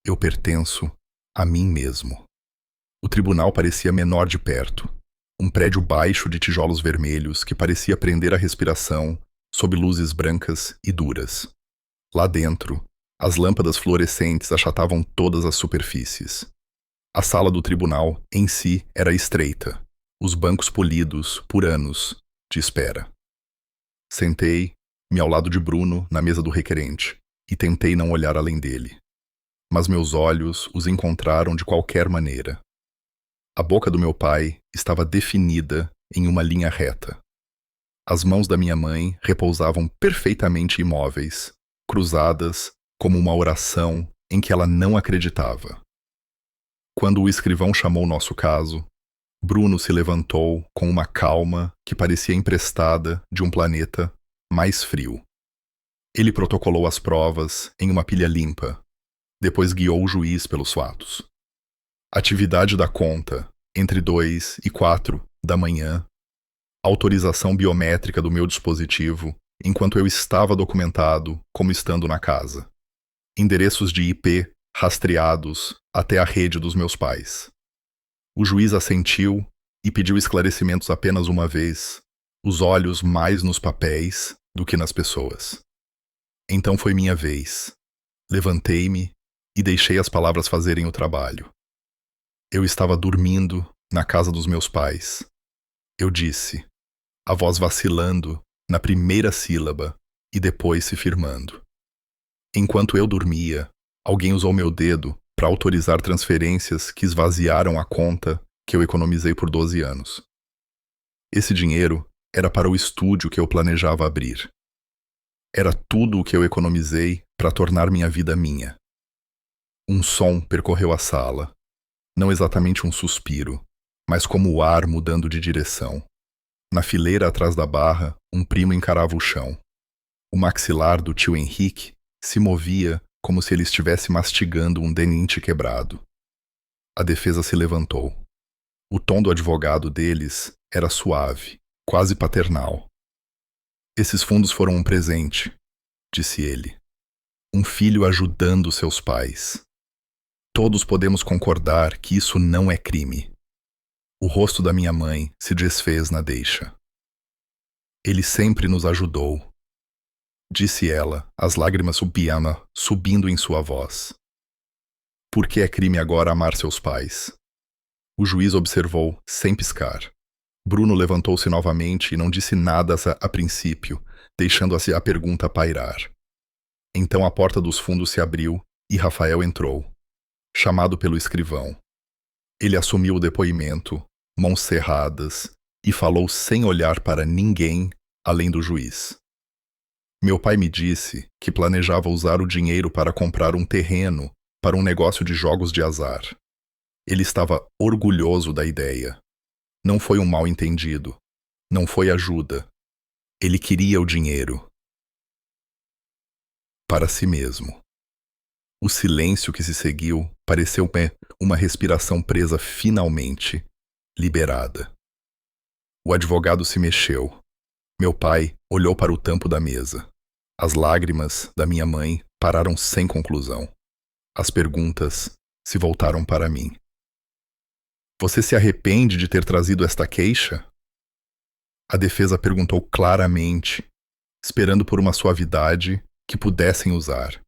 Eu pertenço a mim mesmo. O tribunal parecia menor de perto. Um prédio baixo de tijolos vermelhos que parecia prender a respiração sob luzes brancas e duras. Lá dentro, as lâmpadas fluorescentes achatavam todas as superfícies. A sala do tribunal, em si, era estreita, os bancos polidos por anos de espera. Sentei-me ao lado de Bruno na mesa do requerente e tentei não olhar além dele. Mas meus olhos os encontraram de qualquer maneira. A boca do meu pai estava definida em uma linha reta. As mãos da minha mãe repousavam perfeitamente imóveis, cruzadas como uma oração em que ela não acreditava. Quando o escrivão chamou nosso caso, Bruno se levantou com uma calma que parecia emprestada de um planeta mais frio. Ele protocolou as provas em uma pilha limpa, depois guiou o juiz pelos fatos. Atividade da conta, entre 2 e 4 da manhã, autorização biométrica do meu dispositivo, enquanto eu estava documentado como estando na casa. Endereços de IP rastreados até a rede dos meus pais. O juiz assentiu e pediu esclarecimentos apenas uma vez, os olhos mais nos papéis do que nas pessoas. Então foi minha vez. Levantei-me e deixei as palavras fazerem o trabalho. Eu estava dormindo na casa dos meus pais. Eu disse, a voz vacilando na primeira sílaba e depois se firmando. Enquanto eu dormia, alguém usou meu dedo para autorizar transferências que esvaziaram a conta que eu economizei por 12 anos. Esse dinheiro era para o estúdio que eu planejava abrir. Era tudo o que eu economizei para tornar minha vida minha. Um som percorreu a sala. Não exatamente um suspiro, mas como o ar mudando de direção. Na fileira atrás da barra, um primo encarava o chão. O maxilar do tio Henrique se movia como se ele estivesse mastigando um dente quebrado. A defesa se levantou. O tom do advogado deles era suave, quase paternal. Esses fundos foram um presente, disse ele. Um filho ajudando seus pais. Todos podemos concordar que isso não é crime. O rosto da minha mãe se desfez na deixa. Ele sempre nos ajudou, disse ela, as lágrimas subindo em sua voz. Por que é crime agora amar seus pais? O juiz observou, sem piscar. Bruno levantou-se novamente e não disse nada a princípio, deixando-se a pergunta pairar. Então a porta dos fundos se abriu e Rafael entrou, chamado pelo escrivão. Ele assumiu o depoimento, mãos cerradas, e falou sem olhar para ninguém além do juiz. Meu pai me disse que planejava usar o dinheiro para comprar um terreno para um negócio de jogos de azar. Ele estava orgulhoso da ideia. Não foi um mal-entendido. Não foi ajuda. Ele queria o dinheiro. Para si mesmo. O silêncio que se seguiu pareceu uma respiração presa finalmente, liberada. O advogado se mexeu. Meu pai olhou para o tampo da mesa. As lágrimas da minha mãe pararam sem conclusão. As perguntas se voltaram para mim. Você se arrepende de ter trazido esta queixa? A defesa perguntou claramente, esperando por uma suavidade que pudessem usar.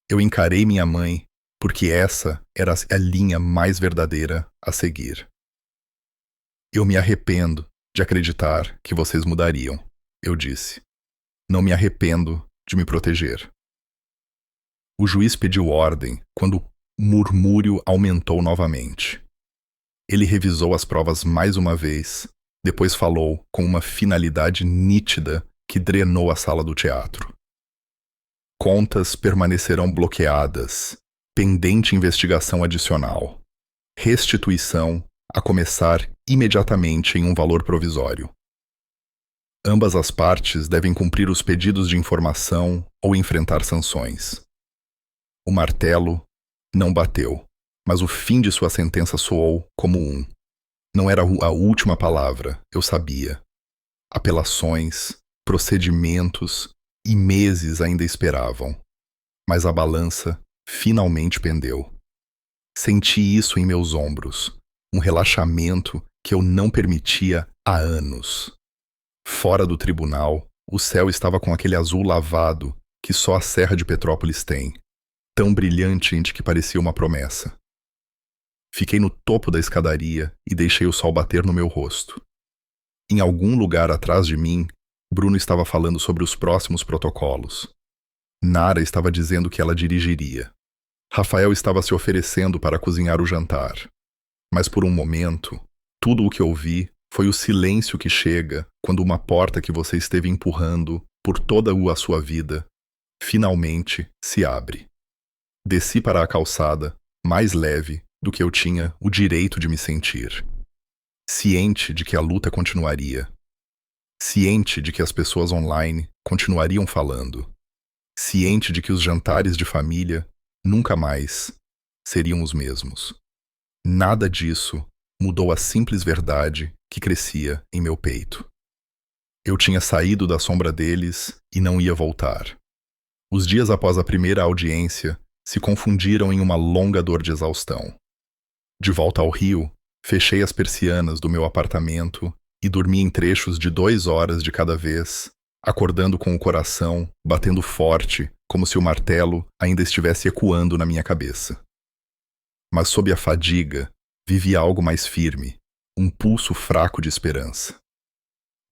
Eu encarei minha mãe porque essa era a linha mais verdadeira a seguir. Eu me arrependo de acreditar que vocês mudariam, eu disse. Não me arrependo de me proteger. O juiz pediu ordem quando o murmúrio aumentou novamente. Ele revisou as provas mais uma vez, depois falou com uma finalidade nítida que drenou a sala do teatro. Contas permanecerão bloqueadas, pendente investigação adicional. Restituição a começar imediatamente em um valor provisório. Ambas as partes devem cumprir os pedidos de informação ou enfrentar sanções. O martelo não bateu, mas o fim de sua sentença soou como um. Não era a última palavra, eu sabia. Apelações, procedimentos e meses ainda esperavam. Mas a balança finalmente pendeu. Senti isso em meus ombros, um relaxamento que eu não permitia há anos. Fora do tribunal, o céu estava com aquele azul lavado que só a Serra de Petrópolis tem, tão brilhante que parecia uma promessa. Fiquei no topo da escadaria e deixei o sol bater no meu rosto. Em algum lugar atrás de mim, Bruno estava falando sobre os próximos protocolos. Nara estava dizendo que ela dirigiria. Rafael estava se oferecendo para cozinhar o jantar. Mas por um momento, tudo o que ouvi foi o silêncio que chega quando uma porta que você esteve empurrando por toda a sua vida finalmente se abre. Desci para a calçada, mais leve do que eu tinha o direito de me sentir. Ciente de que a luta continuaria. Ciente de que as pessoas online continuariam falando. Ciente de que os jantares de família nunca mais seriam os mesmos. Nada disso mudou a simples verdade que crescia em meu peito. Eu tinha saído da sombra deles e não ia voltar. Os dias após a primeira audiência se confundiram em uma longa dor de exaustão. De volta ao Rio, fechei as persianas do meu apartamento e dormi em trechos de 2 horas de cada vez, acordando com o coração batendo forte, como se o martelo ainda estivesse ecoando na minha cabeça. Mas sob a fadiga, vivia algo mais firme, um pulso fraco de esperança.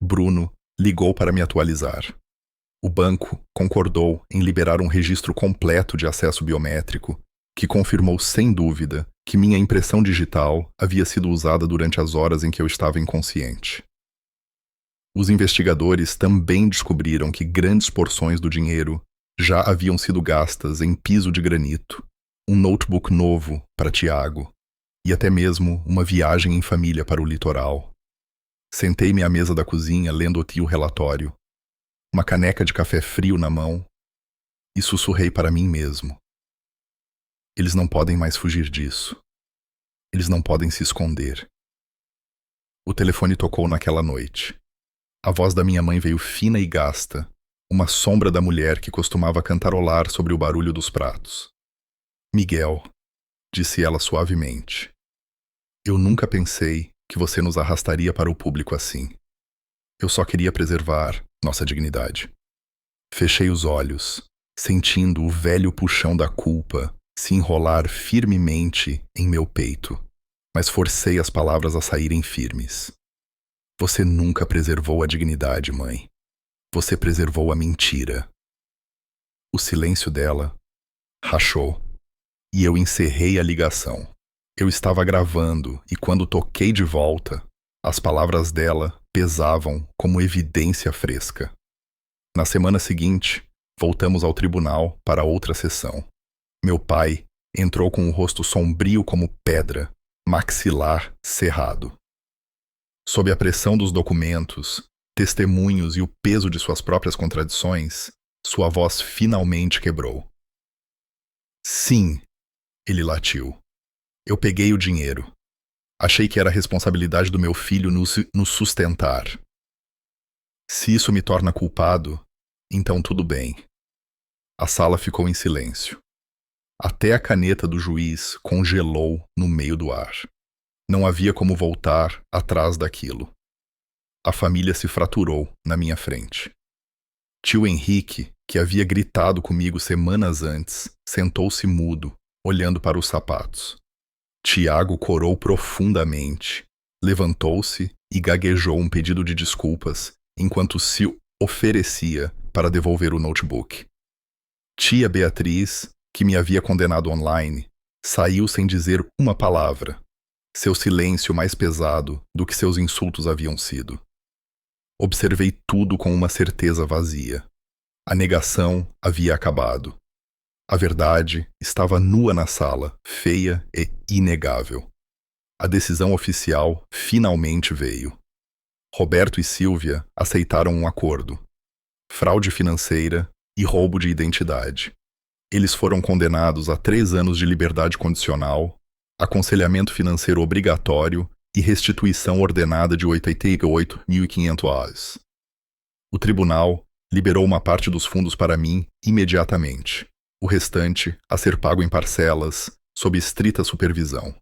Bruno ligou para me atualizar. O banco concordou em liberar um registro completo de acesso biométrico, que confirmou sem dúvida que minha impressão digital havia sido usada durante as horas em que eu estava inconsciente. Os investigadores também descobriram que grandes porções do dinheiro já haviam sido gastas em piso de granito, um notebook novo para Tiago e até mesmo uma viagem em família para o litoral. Sentei-me à mesa da cozinha lendo o relatório, uma caneca de café frio na mão, e sussurrei para mim mesmo. Eles não podem mais fugir disso. Eles não podem se esconder. O telefone tocou naquela noite. A voz da minha mãe veio fina e gasta, uma sombra da mulher que costumava cantarolar sobre o barulho dos pratos. Miguel, disse ela suavemente. Eu nunca pensei que você nos arrastaria para o público assim. Eu só queria preservar nossa dignidade. Fechei os olhos, sentindo o velho puxão da culpa se enrolar firmemente em meu peito, mas forcei as palavras a saírem firmes. Você nunca preservou a dignidade, mãe. Você preservou a mentira. O silêncio dela rachou, e eu encerrei a ligação. Eu estava gravando, e quando toquei de volta, as palavras dela pesavam como evidência fresca. Na semana seguinte, voltamos ao tribunal para outra sessão. Meu pai entrou com o rosto sombrio como pedra, maxilar cerrado. Sob a pressão dos documentos, testemunhos e o peso de suas próprias contradições, sua voz finalmente quebrou. Sim, ele latiu. Eu peguei o dinheiro. Achei que era responsabilidade do meu filho nos sustentar. Se isso me torna culpado, então tudo bem. A sala ficou em silêncio. Até a caneta do juiz congelou no meio do ar. Não havia como voltar atrás daquilo. A família se fraturou na minha frente. Tio Henrique, que havia gritado comigo semanas antes, sentou-se mudo, olhando para os sapatos. Tiago corou profundamente, levantou-se e gaguejou um pedido de desculpas enquanto se oferecia para devolver o notebook. Tia Beatriz, que me havia condenado online, saiu sem dizer uma palavra, seu silêncio mais pesado do que seus insultos haviam sido. Observei tudo com uma certeza vazia. A negação havia acabado. A verdade estava nua na sala, feia e inegável. A decisão oficial finalmente veio. Roberto e Silvia aceitaram um acordo: fraude financeira e roubo de identidade. Eles foram condenados a 3 anos de liberdade condicional, aconselhamento financeiro obrigatório e restituição ordenada de $88.500. O tribunal liberou uma parte dos fundos para mim imediatamente, o restante a ser pago em parcelas, sob estrita supervisão.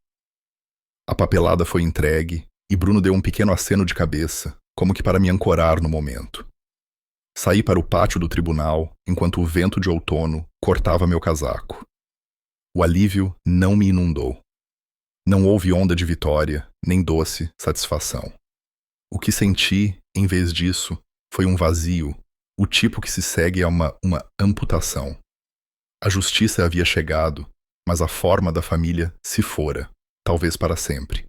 A papelada foi entregue e Bruno deu um pequeno aceno de cabeça, como que para me ancorar no momento. Saí para o pátio do tribunal enquanto o vento de outono cortava meu casaco. O alívio não me inundou. Não houve onda de vitória, nem doce satisfação. O que senti, em vez disso, foi um vazio, o tipo que se segue a uma amputação. A justiça havia chegado, mas a forma da família se fora, talvez para sempre.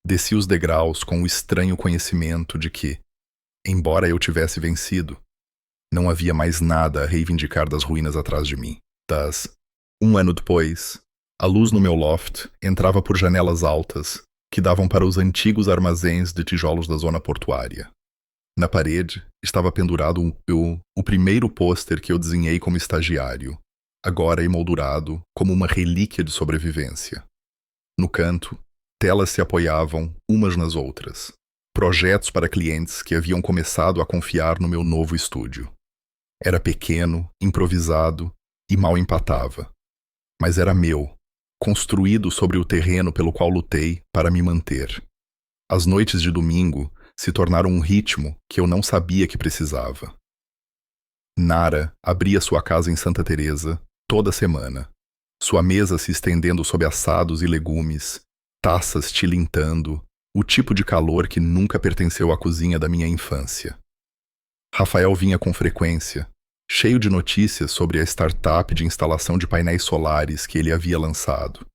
Desci os degraus com o estranho conhecimento de que, embora eu tivesse vencido, não havia mais nada a reivindicar das ruínas atrás de mim. Um ano depois, a luz no meu loft entrava por janelas altas que davam para os antigos armazéns de tijolos da zona portuária. Na parede estava pendurado o primeiro pôster que eu desenhei como estagiário, agora emoldurado como uma relíquia de sobrevivência. No canto, telas se apoiavam umas nas outras. Projetos para clientes que haviam começado a confiar no meu novo estúdio. Era pequeno, improvisado e mal empatava. Mas era meu, construído sobre o terreno pelo qual lutei para me manter. As noites de domingo se tornaram um ritmo que eu não sabia que precisava. Nara abria sua casa em Santa Teresa toda semana, sua mesa se estendendo sob assados e legumes, taças tilintando, o tipo de calor que nunca pertenceu à cozinha da minha infância. Rafael vinha com frequência, cheio de notícias sobre a startup de instalação de painéis solares que ele havia lançado.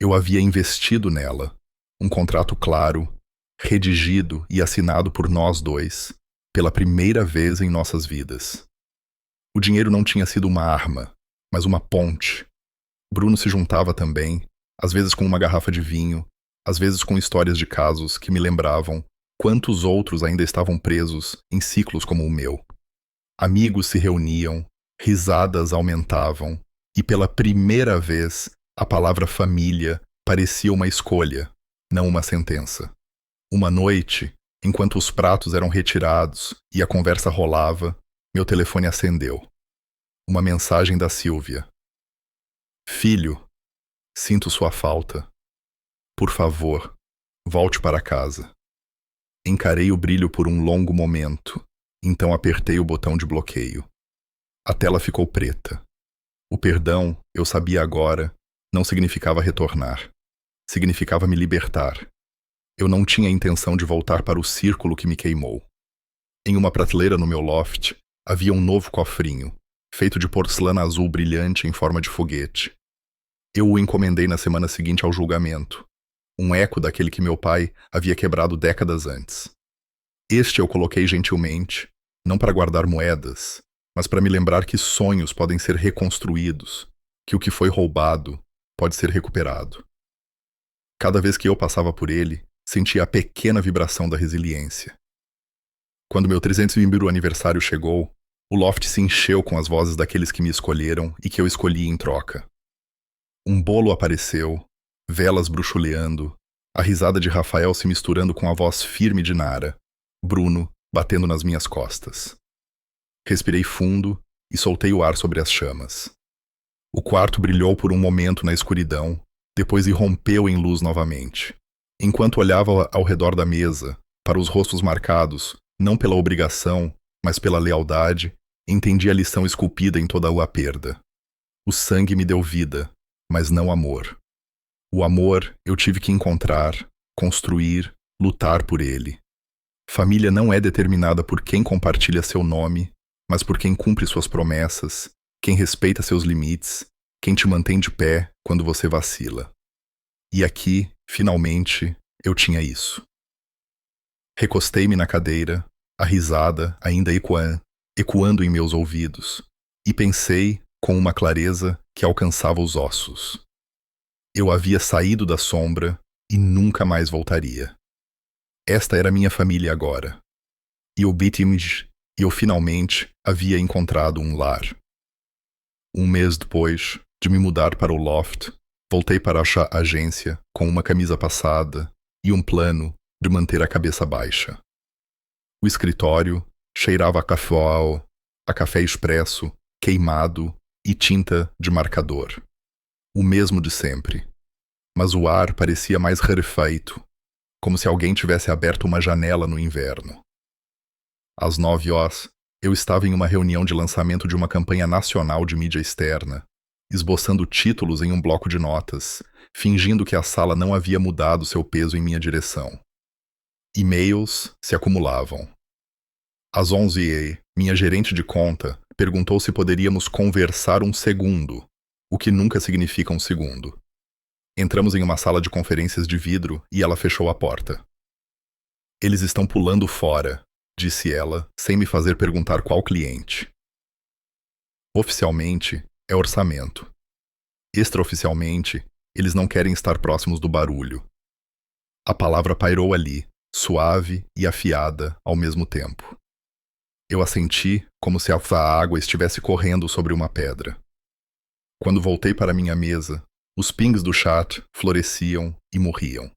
Eu havia investido nela, um contrato claro, redigido e assinado por nós dois, pela primeira vez em nossas vidas. O dinheiro não tinha sido uma arma, mas uma ponte. Bruno se juntava também, às vezes com uma garrafa de vinho, às vezes com histórias de casos que me lembravam quantos outros ainda estavam presos em ciclos como o meu. Amigos se reuniam, risadas aumentavam, e pela primeira vez a palavra família parecia uma escolha, não uma sentença. Uma noite, enquanto os pratos eram retirados e a conversa rolava, meu telefone acendeu. Uma mensagem da Silvia. Filho, sinto sua falta. Por favor, volte para casa. Encarei o brilho por um longo momento, então apertei o botão de bloqueio. A tela ficou preta. O perdão, eu sabia agora, não significava retornar. Significava me libertar. Eu não tinha intenção de voltar para o círculo que me queimou. Em uma prateleira no meu loft, havia um novo cofrinho, feito de porcelana azul brilhante em forma de foguete. Eu o encomendei na semana seguinte ao julgamento, um eco daquele que meu pai havia quebrado décadas antes. Este eu coloquei gentilmente, não para guardar moedas, mas para me lembrar que sonhos podem ser reconstruídos, que o que foi roubado pode ser recuperado. Cada vez que eu passava por ele, sentia a pequena vibração da resiliência. Quando meu 300º aniversário chegou, o loft se encheu com as vozes daqueles que me escolheram e que eu escolhi em troca. Um bolo apareceu, velas bruxuleando, a risada de Rafael se misturando com a voz firme de Nara, Bruno batendo nas minhas costas. Respirei fundo e soltei o ar sobre as chamas. O quarto brilhou por um momento na escuridão, depois irrompeu em luz novamente. Enquanto olhava ao redor da mesa, para os rostos marcados, não pela obrigação, mas pela lealdade, entendi a lição esculpida em toda a perda. O sangue me deu vida, mas não amor. O amor eu tive que encontrar, construir, lutar por ele. Família não é determinada por quem compartilha seu nome, mas por quem cumpre suas promessas, quem respeita seus limites, quem te mantém de pé quando você vacila. E aqui, finalmente, eu tinha isso. Recostei-me na cadeira, a risada ainda ecoando em meus ouvidos, e pensei com uma clareza que alcançava os ossos. Eu havia saído da sombra e nunca mais voltaria. Esta era minha família agora. E eu finalmente havia encontrado um lar. Um mês depois de me mudar para o loft, voltei para a agência com uma camisa passada e um plano de manter a cabeça baixa. O escritório cheirava a café expresso, queimado e tinta de marcador. O mesmo de sempre. Mas o ar parecia mais rarefeito, como se alguém tivesse aberto uma janela no inverno. Às 9 horas, eu estava em uma reunião de lançamento de uma campanha nacional de mídia externa, esboçando títulos em um bloco de notas, fingindo que a sala não havia mudado seu peso em minha direção. E-mails se acumulavam. Às 11h, minha gerente de conta perguntou se poderíamos conversar um segundo, o que nunca significa um segundo. Entramos em uma sala de conferências de vidro e ela fechou a porta. Eles estão pulando fora, disse ela, sem me fazer perguntar qual cliente. Oficialmente, é orçamento. Extraoficialmente, eles não querem estar próximos do barulho. A palavra pairou ali, suave e afiada ao mesmo tempo. Eu a senti como se a água estivesse correndo sobre uma pedra. Quando voltei para minha mesa, os pings do chat floresciam e morriam.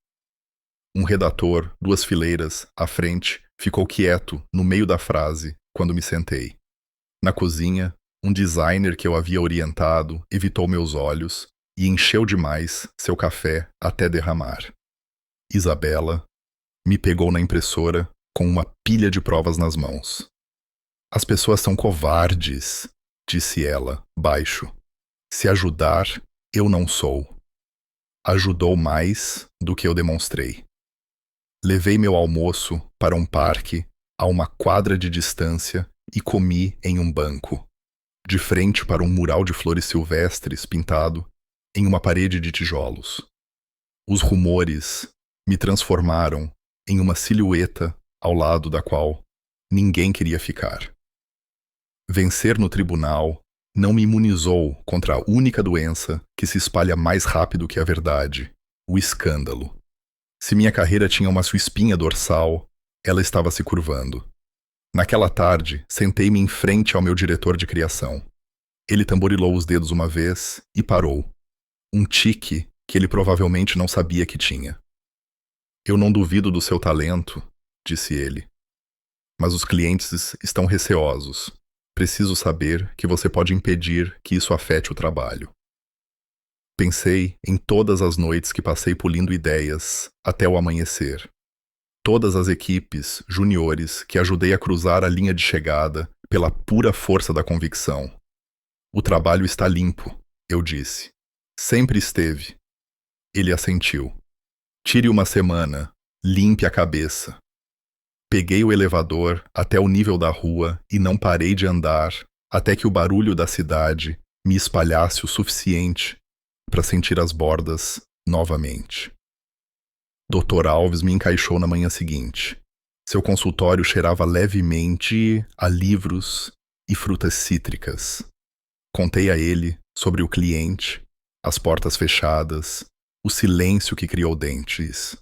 Um redator, 2 fileiras, à frente, ficou quieto no meio da frase quando me sentei. Na cozinha, um designer que eu havia orientado evitou meus olhos e encheu demais seu café até derramar. Isabela me pegou na impressora com uma pilha de provas nas mãos. As pessoas são covardes, disse ela, baixo. Se ajudar, eu não sou. Ajudou mais do que eu demonstrei. Levei meu almoço para um parque, a uma quadra de distância, e comi em um banco, de frente para um mural de flores silvestres pintado em uma parede de tijolos. Os rumores me transformaram em uma silhueta ao lado da qual ninguém queria ficar. Vencer no tribunal não me imunizou contra a única doença que se espalha mais rápido que a verdade, o escândalo. Se minha carreira tinha uma sua espinha dorsal, ela estava se curvando. Naquela tarde, sentei-me em frente ao meu diretor de criação. Ele tamborilou os dedos uma vez e parou. Um tique que ele provavelmente não sabia que tinha. Eu não duvido do seu talento, disse ele. Mas os clientes estão receosos. Preciso saber que você pode impedir que isso afete o trabalho. Pensei em todas as noites que passei pulindo ideias até o amanhecer. Todas as equipes juniores que ajudei a cruzar a linha de chegada pela pura força da convicção. O trabalho está limpo, eu disse. Sempre esteve. Ele assentiu. Tire uma semana, limpe a cabeça. Peguei o elevador até o nível da rua e não parei de andar até que o barulho da cidade me espalhasse o suficiente para sentir as bordas novamente. Dr. Alves me encaixou na manhã seguinte. Seu consultório cheirava levemente a livros e frutas cítricas. Contei a ele sobre o cliente, as portas fechadas, o silêncio que criou dentes.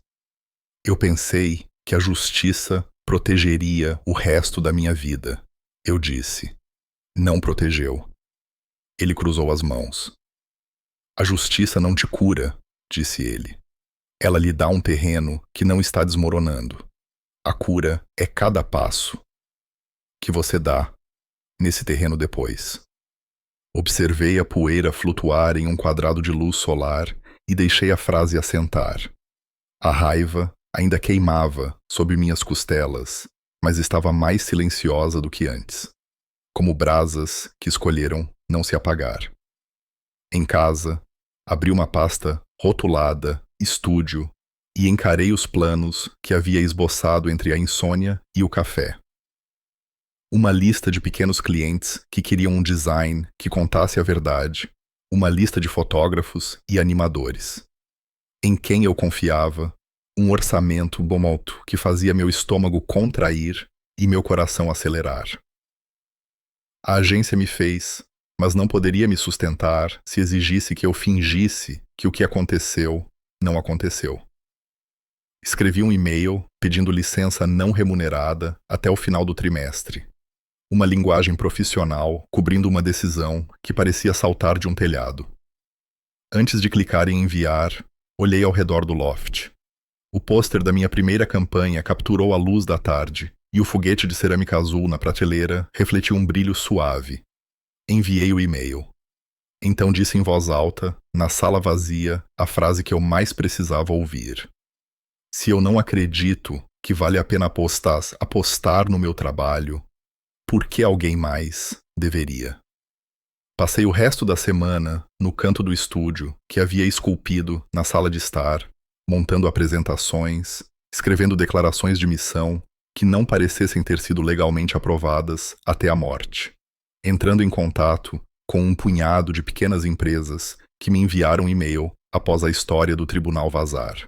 Eu pensei que a justiça protegeria o resto da minha vida. Eu disse. Não protegeu. Ele cruzou as mãos. A justiça não te cura, disse ele. Ela lhe dá um terreno que não está desmoronando. A cura é cada passo que você dá nesse terreno depois. Observei a poeira flutuar em um quadrado de luz solar e deixei a frase assentar. A raiva ainda queimava sob minhas costelas, mas estava mais silenciosa do que antes, como brasas que escolheram não se apagar. Em casa, Abri uma pasta rotulada, estúdio, e encarei os planos que havia esboçado entre a insônia e o café. Uma lista de pequenos clientes que queriam um design que contasse a verdade, uma lista de fotógrafos e animadores. Em quem eu confiava, um orçamento bom alto que fazia meu estômago contrair e meu coração acelerar. A agência me fez, mas não poderia me sustentar se exigisse que eu fingisse que o que aconteceu não aconteceu. Escrevi um e-mail pedindo licença não remunerada até o final do trimestre. Uma linguagem profissional cobrindo uma decisão que parecia saltar de um telhado. Antes de clicar em enviar, olhei ao redor do loft. O pôster da minha primeira campanha capturou a luz da tarde e o foguete de cerâmica azul na prateleira refletiu um brilho suave. Enviei o e-mail. Então disse em voz alta, na sala vazia, a frase que eu mais precisava ouvir. Se eu não acredito que vale a pena apostar no meu trabalho, por que alguém mais deveria? Passei o resto da semana no canto do estúdio que havia esculpido na sala de estar, montando apresentações, escrevendo declarações de missão que não parecessem ter sido legalmente aprovadas até a morte, entrando em contato com um punhado de pequenas empresas que me enviaram e-mail após a história do tribunal vazar.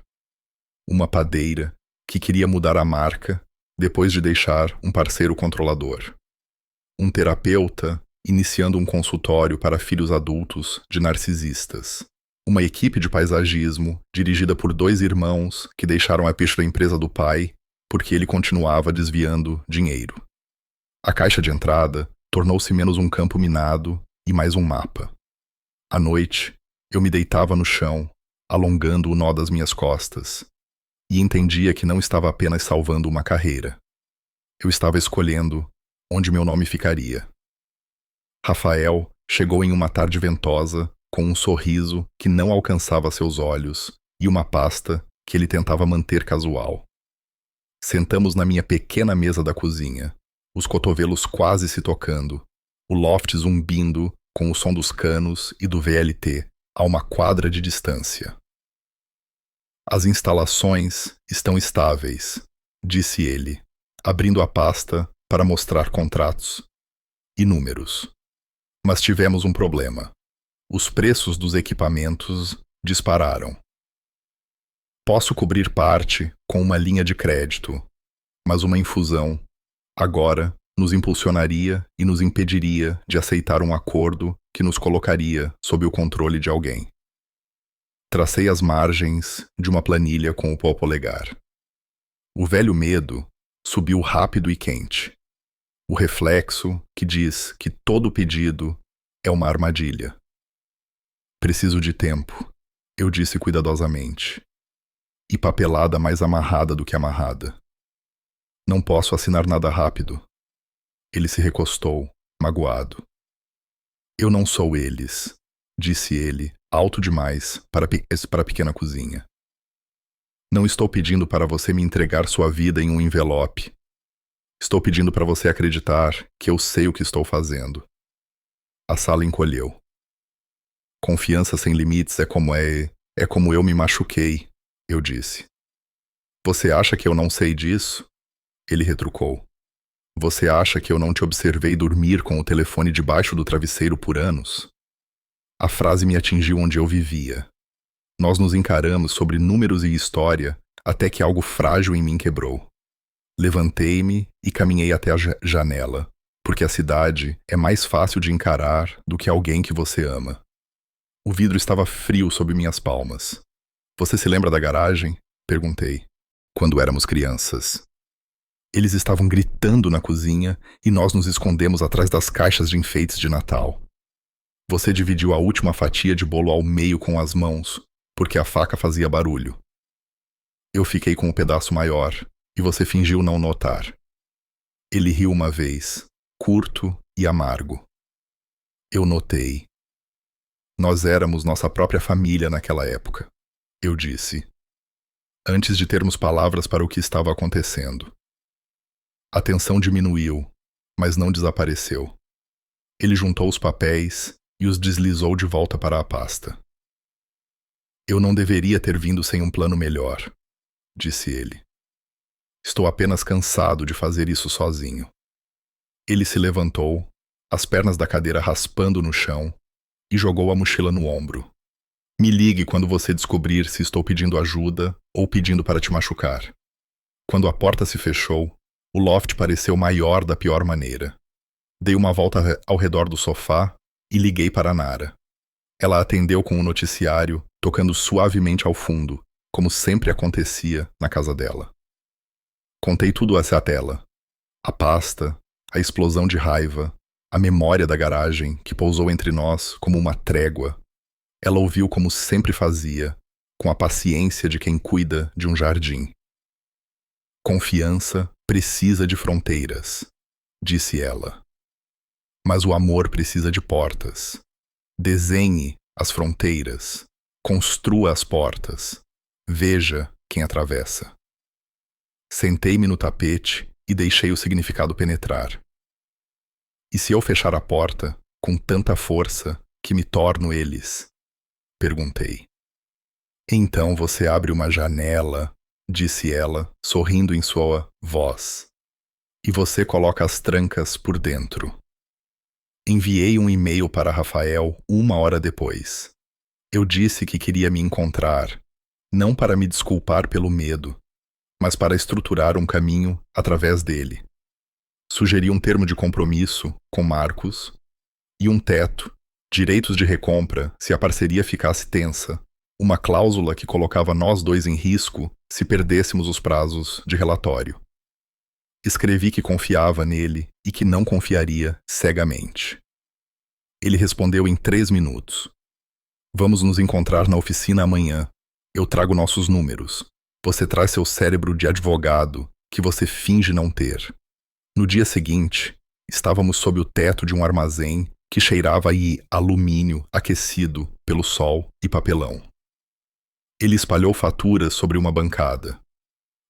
Uma padeira que queria mudar a marca depois de deixar um parceiro controlador. Um terapeuta iniciando um consultório para filhos adultos de narcisistas. Uma equipe de paisagismo dirigida por 2 irmãos que deixaram a peixe da empresa do pai porque ele continuava desviando dinheiro. A caixa de entrada tornou-se menos um campo minado e mais um mapa. À noite, eu me deitava no chão, alongando o nó das minhas costas, e entendia que não estava apenas salvando uma carreira. Eu estava escolhendo onde meu nome ficaria. Rafael chegou em uma tarde ventosa, com um sorriso que não alcançava seus olhos e uma pasta que ele tentava manter casual. Sentamos na minha pequena mesa da cozinha, os cotovelos quase se tocando, o loft zumbindo com o som dos canos e do VLT a uma quadra de distância. As instalações estão estáveis, disse ele, abrindo a pasta para mostrar contratos e números. Mas tivemos um problema. Os preços dos equipamentos dispararam. Posso cobrir parte com uma linha de crédito, mas uma infusão, agora, nos impulsionaria e nos impediria de aceitar um acordo que nos colocaria sob o controle de alguém. Tracei as margens de uma planilha com o pó polegar. O velho medo subiu rápido e quente. O reflexo que diz que todo pedido é uma armadilha. Preciso de tempo, eu disse cuidadosamente. E papelada mais amarrada do que amarrada. Não posso assinar nada rápido. Ele se recostou, magoado. Eu não sou eles, disse ele, alto demais para a pequena cozinha. Não estou pedindo para você me entregar sua vida em um envelope. Estou pedindo para você acreditar que eu sei o que estou fazendo. A sala encolheu. Confiança sem limites é como eu me machuquei, eu disse. Você acha que eu não sei disso? Ele retrucou. Você acha que eu não te observei dormir com o telefone debaixo do travesseiro por anos? A frase me atingiu onde eu vivia. Nós nos encaramos sobre números e história até que algo frágil em mim quebrou. Levantei-me e caminhei até a janela, porque a cidade é mais fácil de encarar do que alguém que você ama. O vidro estava frio sob minhas palmas. Você se lembra da garagem? Perguntei. Quando éramos crianças. Eles estavam gritando na cozinha e nós nos escondemos atrás das caixas de enfeites de Natal. Você dividiu a última fatia de bolo ao meio com as mãos, porque a faca fazia barulho. Eu fiquei com o pedaço maior e você fingiu não notar. Ele riu uma vez, curto e amargo. Eu notei. Nós éramos nossa própria família naquela época, eu disse, antes de termos palavras para o que estava acontecendo. A tensão diminuiu, mas não desapareceu. Ele juntou os papéis e os deslizou de volta para a pasta. Eu não deveria ter vindo sem um plano melhor, disse ele. Estou apenas cansado de fazer isso sozinho. Ele se levantou, as pernas da cadeira raspando no chão, e jogou a mochila no ombro. Me ligue quando você descobrir se estou pedindo ajuda ou pedindo para te machucar. Quando a porta se fechou, o loft pareceu maior da pior maneira. Dei uma volta ao redor do sofá e liguei para Nara. Ela atendeu com o noticiário, tocando suavemente ao fundo, como sempre acontecia na casa dela. Contei tudo essa tela. A pasta, a explosão de raiva, a memória da garagem que pousou entre nós como uma trégua. Ela ouviu como sempre fazia, com a paciência de quem cuida de um jardim. Confiança precisa de fronteiras, disse ela. Mas o amor precisa de portas. Desenhe as fronteiras, construa as portas, veja quem atravessa. Sentei-me no tapete e deixei o significado penetrar. E se eu fechar a porta com tanta força que me torno eles? Perguntei. Então você abre uma janela, disse ela, sorrindo em sua voz, e você coloca as trancas por dentro. Enviei um e-mail para Rafael 1 hora depois. Eu disse que queria me encontrar, não para me desculpar pelo medo, mas para estruturar um caminho através dele. Sugeri um termo de compromisso com Marcos e um teto, direitos de recompra se a parceria ficasse tensa, uma cláusula que colocava nós dois em risco se perdêssemos os prazos de relatório. Escrevi que confiava nele e que não confiaria cegamente. Ele respondeu em 3 minutos. Vamos nos encontrar na oficina amanhã. Eu trago nossos números. Você traz seu cérebro de advogado que você finge não ter. No dia seguinte, estávamos sob o teto de um armazém que cheirava a alumínio aquecido pelo sol e papelão. Ele espalhou faturas sobre uma bancada.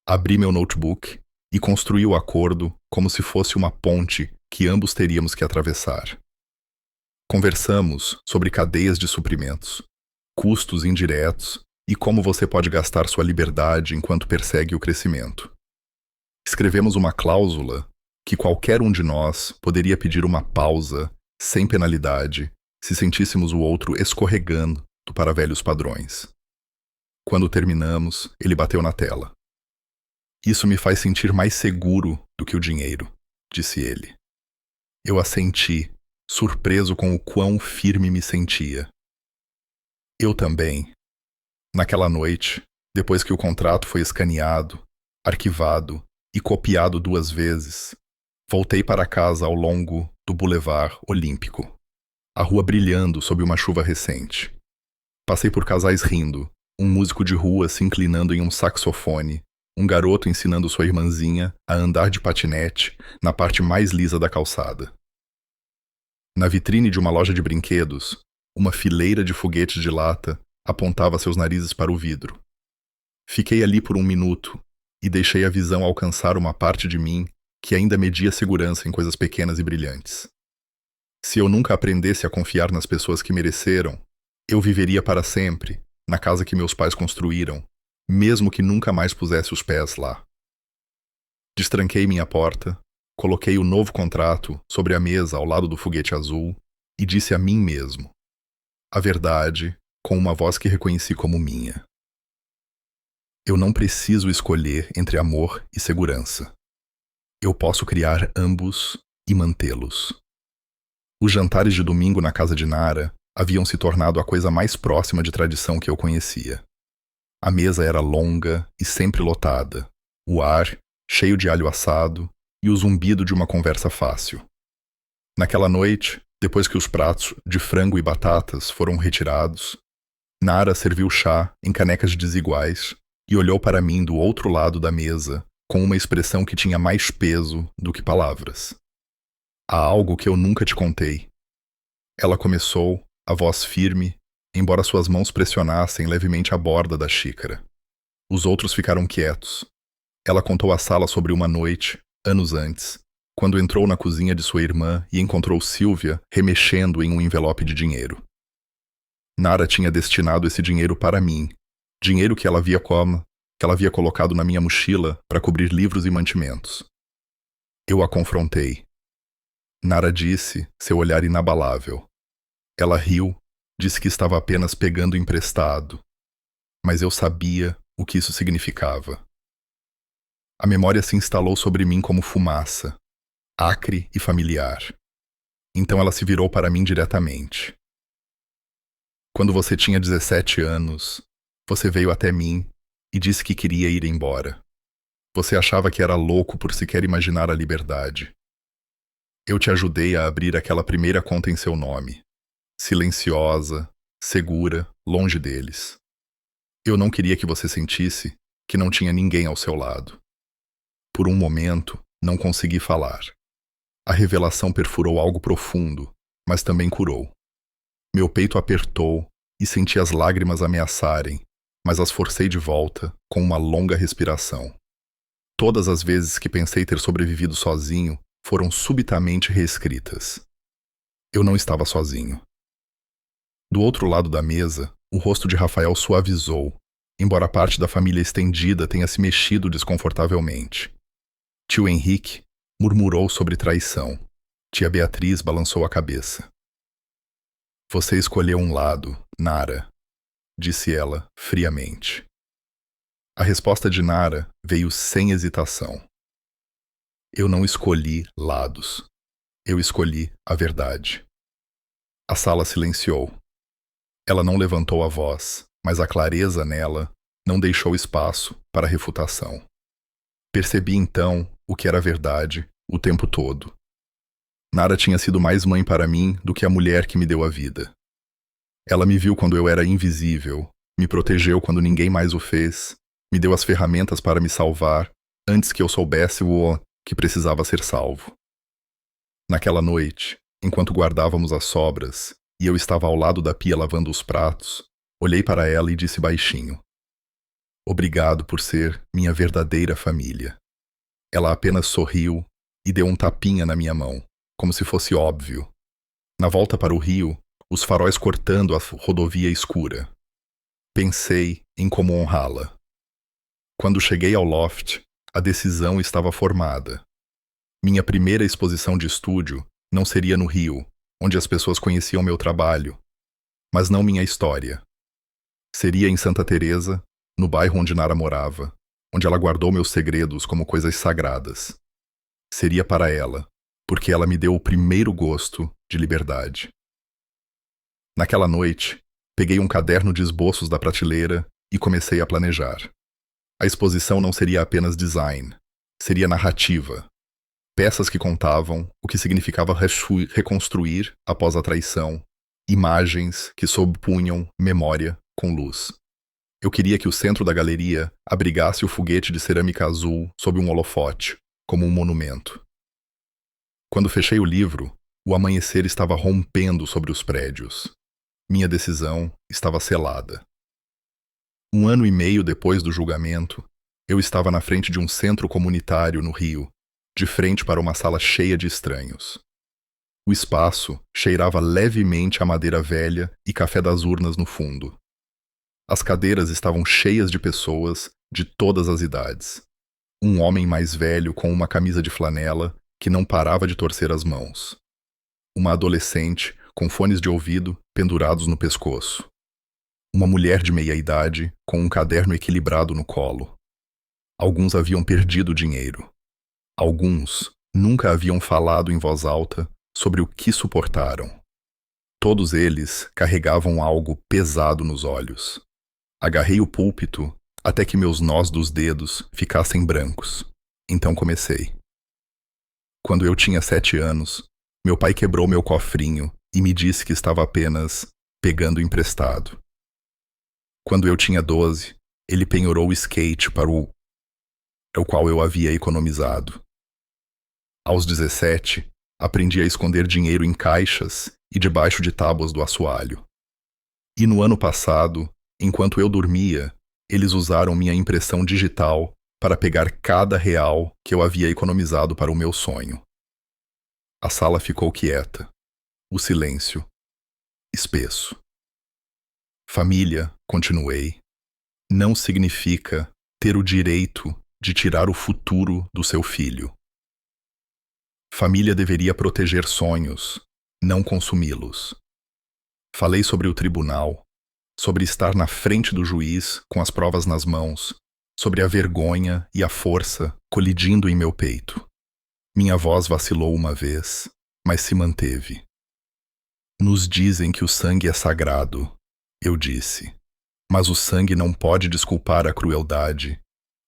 Abri meu notebook e construí o acordo como se fosse uma ponte que ambos teríamos que atravessar. Conversamos sobre cadeias de suprimentos, custos indiretos e como você pode gastar sua liberdade enquanto persegue o crescimento. Escrevemos uma cláusula que qualquer um de nós poderia pedir uma pausa, sem penalidade, se sentíssemos o outro escorregando para velhos padrões. Quando terminamos, ele bateu na tela. Isso me faz sentir mais seguro do que o dinheiro, disse ele. Eu assenti, surpreso com o quão firme me sentia. Eu também. Naquela noite, depois que o contrato foi escaneado, arquivado e copiado 2 vezes, voltei para casa ao longo do Boulevard Olímpico, a rua brilhando sob uma chuva recente. Passei por casais rindo, um músico de rua se inclinando em um saxofone, um garoto ensinando sua irmãzinha a andar de patinete na parte mais lisa da calçada. Na vitrine de uma loja de brinquedos, uma fileira de foguetes de lata apontava seus narizes para o vidro. Fiquei ali por 1 minuto e deixei a visão alcançar uma parte de mim que ainda media segurança em coisas pequenas e brilhantes. Se eu nunca aprendesse a confiar nas pessoas que mereceram, eu viveria para sempre na casa que meus pais construíram, mesmo que nunca mais pusesse os pés lá. Destranquei minha porta, coloquei o novo contrato sobre a mesa ao lado do foguete azul e disse a mim mesmo a verdade com uma voz que reconheci como minha. Eu não preciso escolher entre amor e segurança. Eu posso criar ambos e mantê-los. Os jantares de domingo na casa de Nara haviam se tornado a coisa mais próxima de tradição que eu conhecia. A mesa era longa e sempre lotada, o ar cheio de alho assado e o zumbido de uma conversa fácil. Naquela noite, depois que os pratos de frango e batatas foram retirados, Nara serviu chá em canecas desiguais e olhou para mim do outro lado da mesa com uma expressão que tinha mais peso do que palavras. Há algo que eu nunca te contei. Ela começou, a voz firme, embora suas mãos pressionassem levemente a borda da xícara. Os outros ficaram quietos. Ela contou a sala sobre uma noite, anos antes, quando entrou na cozinha de sua irmã e encontrou Sylvia remexendo em um envelope de dinheiro. Nara tinha destinado esse dinheiro para mim, dinheiro que ela havia colocado na minha mochila para cobrir livros e mantimentos. Eu a confrontei. Nara disse, seu olhar inabalável. Ela riu, disse que estava apenas pegando emprestado. Mas eu sabia o que isso significava. A memória se instalou sobre mim como fumaça, acre e familiar. Então ela se virou para mim diretamente. Quando você tinha 17 anos, você veio até mim e disse que queria ir embora. Você achava que era louco por sequer imaginar a liberdade. Eu te ajudei a abrir aquela primeira conta em seu nome. Silenciosa, segura, longe deles. Eu não queria que você sentisse que não tinha ninguém ao seu lado. Por um momento, não consegui falar. A revelação perfurou algo profundo, mas também curou. Meu peito apertou e senti as lágrimas ameaçarem, mas as forcei de volta com uma longa respiração. Todas as vezes que pensei ter sobrevivido sozinho foram subitamente reescritas. Eu não estava sozinho. Do outro lado da mesa, o rosto de Rafael suavizou, embora parte da família estendida tenha se mexido desconfortavelmente. Tio Henrique murmurou sobre traição. Tia Beatriz balançou a cabeça. Você escolheu um lado, Nara, disse ela friamente. A resposta de Nara veio sem hesitação. Eu não escolhi lados. Eu escolhi a verdade. A sala silenciou. Ela não levantou a voz, mas a clareza nela não deixou espaço para refutação. Percebi então o que era verdade o tempo todo. Nara tinha sido mais mãe para mim do que a mulher que me deu a vida. Ela me viu quando eu era invisível, me protegeu quando ninguém mais o fez, me deu as ferramentas para me salvar antes que eu soubesse o que precisava ser salvo. Naquela noite, enquanto guardávamos as sobras e eu estava ao lado da pia lavando os pratos, olhei para ela e disse baixinho: Obrigado por ser minha verdadeira família. Ela apenas sorriu e deu um tapinha na minha mão, como se fosse óbvio. Na volta para o rio, os faróis cortando a rodovia escura. Pensei em como honrá-la. Quando cheguei ao loft, a decisão estava formada. Minha primeira exposição de estúdio não seria no Rio, onde as pessoas conheciam meu trabalho, mas não minha história. Seria em Santa Teresa, no bairro onde Nara morava, onde ela guardou meus segredos como coisas sagradas. Seria para ela, porque ela me deu o primeiro gosto de liberdade. Naquela noite, peguei um caderno de esboços da prateleira e comecei a planejar. A exposição não seria apenas design, seria narrativa. Peças que contavam o que significava reconstruir após a traição, imagens que sobrepunham memória com luz. Eu queria que o centro da galeria abrigasse o foguete de cerâmica azul sob um holofote, como um monumento. Quando fechei o livro, o amanhecer estava rompendo sobre os prédios. Minha decisão estava selada. 1 ano e meio depois do julgamento, eu estava na frente de um centro comunitário no Rio, de frente para uma sala cheia de estranhos. O espaço cheirava levemente a madeira velha e café das urnas no fundo. As cadeiras estavam cheias de pessoas de todas as idades. Um homem mais velho com uma camisa de flanela que não parava de torcer as mãos. Uma adolescente com fones de ouvido pendurados no pescoço. Uma mulher de meia-idade com um caderno equilibrado no colo. Alguns haviam perdido dinheiro. Alguns nunca haviam falado em voz alta sobre o que suportaram. Todos eles carregavam algo pesado nos olhos. Agarrei o púlpito até que meus nós dos dedos ficassem brancos. Então comecei. Quando eu tinha 7 anos, meu pai quebrou meu cofrinho e me disse que estava apenas pegando emprestado. Quando eu tinha 12, ele penhorou o skate para o qual eu havia economizado. Aos 17, aprendi a esconder dinheiro em caixas e debaixo de tábuas do assoalho. E no ano passado, enquanto eu dormia, eles usaram minha impressão digital para pegar cada real que eu havia economizado para o meu sonho. A sala ficou quieta. O silêncio, espesso. Família, continuei, não significa ter o direito de tirar o futuro do seu filho. Família deveria proteger sonhos, não consumi-los. Falei sobre o tribunal, sobre estar na frente do juiz com as provas nas mãos, sobre a vergonha e a força colidindo em meu peito. Minha voz vacilou uma vez, mas se manteve. Nos dizem que o sangue é sagrado, eu disse, mas o sangue não pode desculpar a crueldade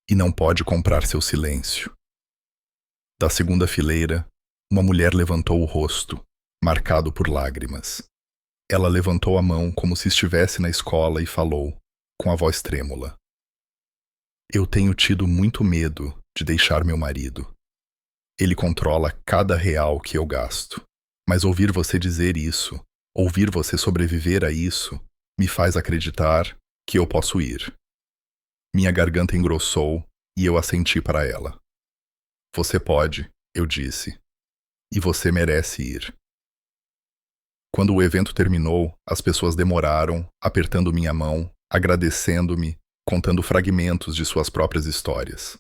e não pode comprar seu silêncio. Da segunda fileira, uma mulher levantou o rosto, marcado por lágrimas. Ela levantou a mão como se estivesse na escola e falou, com a voz trêmula: Eu tenho tido muito medo de deixar meu marido. Ele controla cada real que eu gasto. Mas ouvir você dizer isso, ouvir você sobreviver a isso, me faz acreditar que eu posso ir. Minha garganta engrossou e eu assenti para ela. Você pode, eu disse, e você merece ir. Quando o evento terminou, as pessoas demoraram, apertando minha mão, agradecendo-me, contando fragmentos de suas próprias histórias.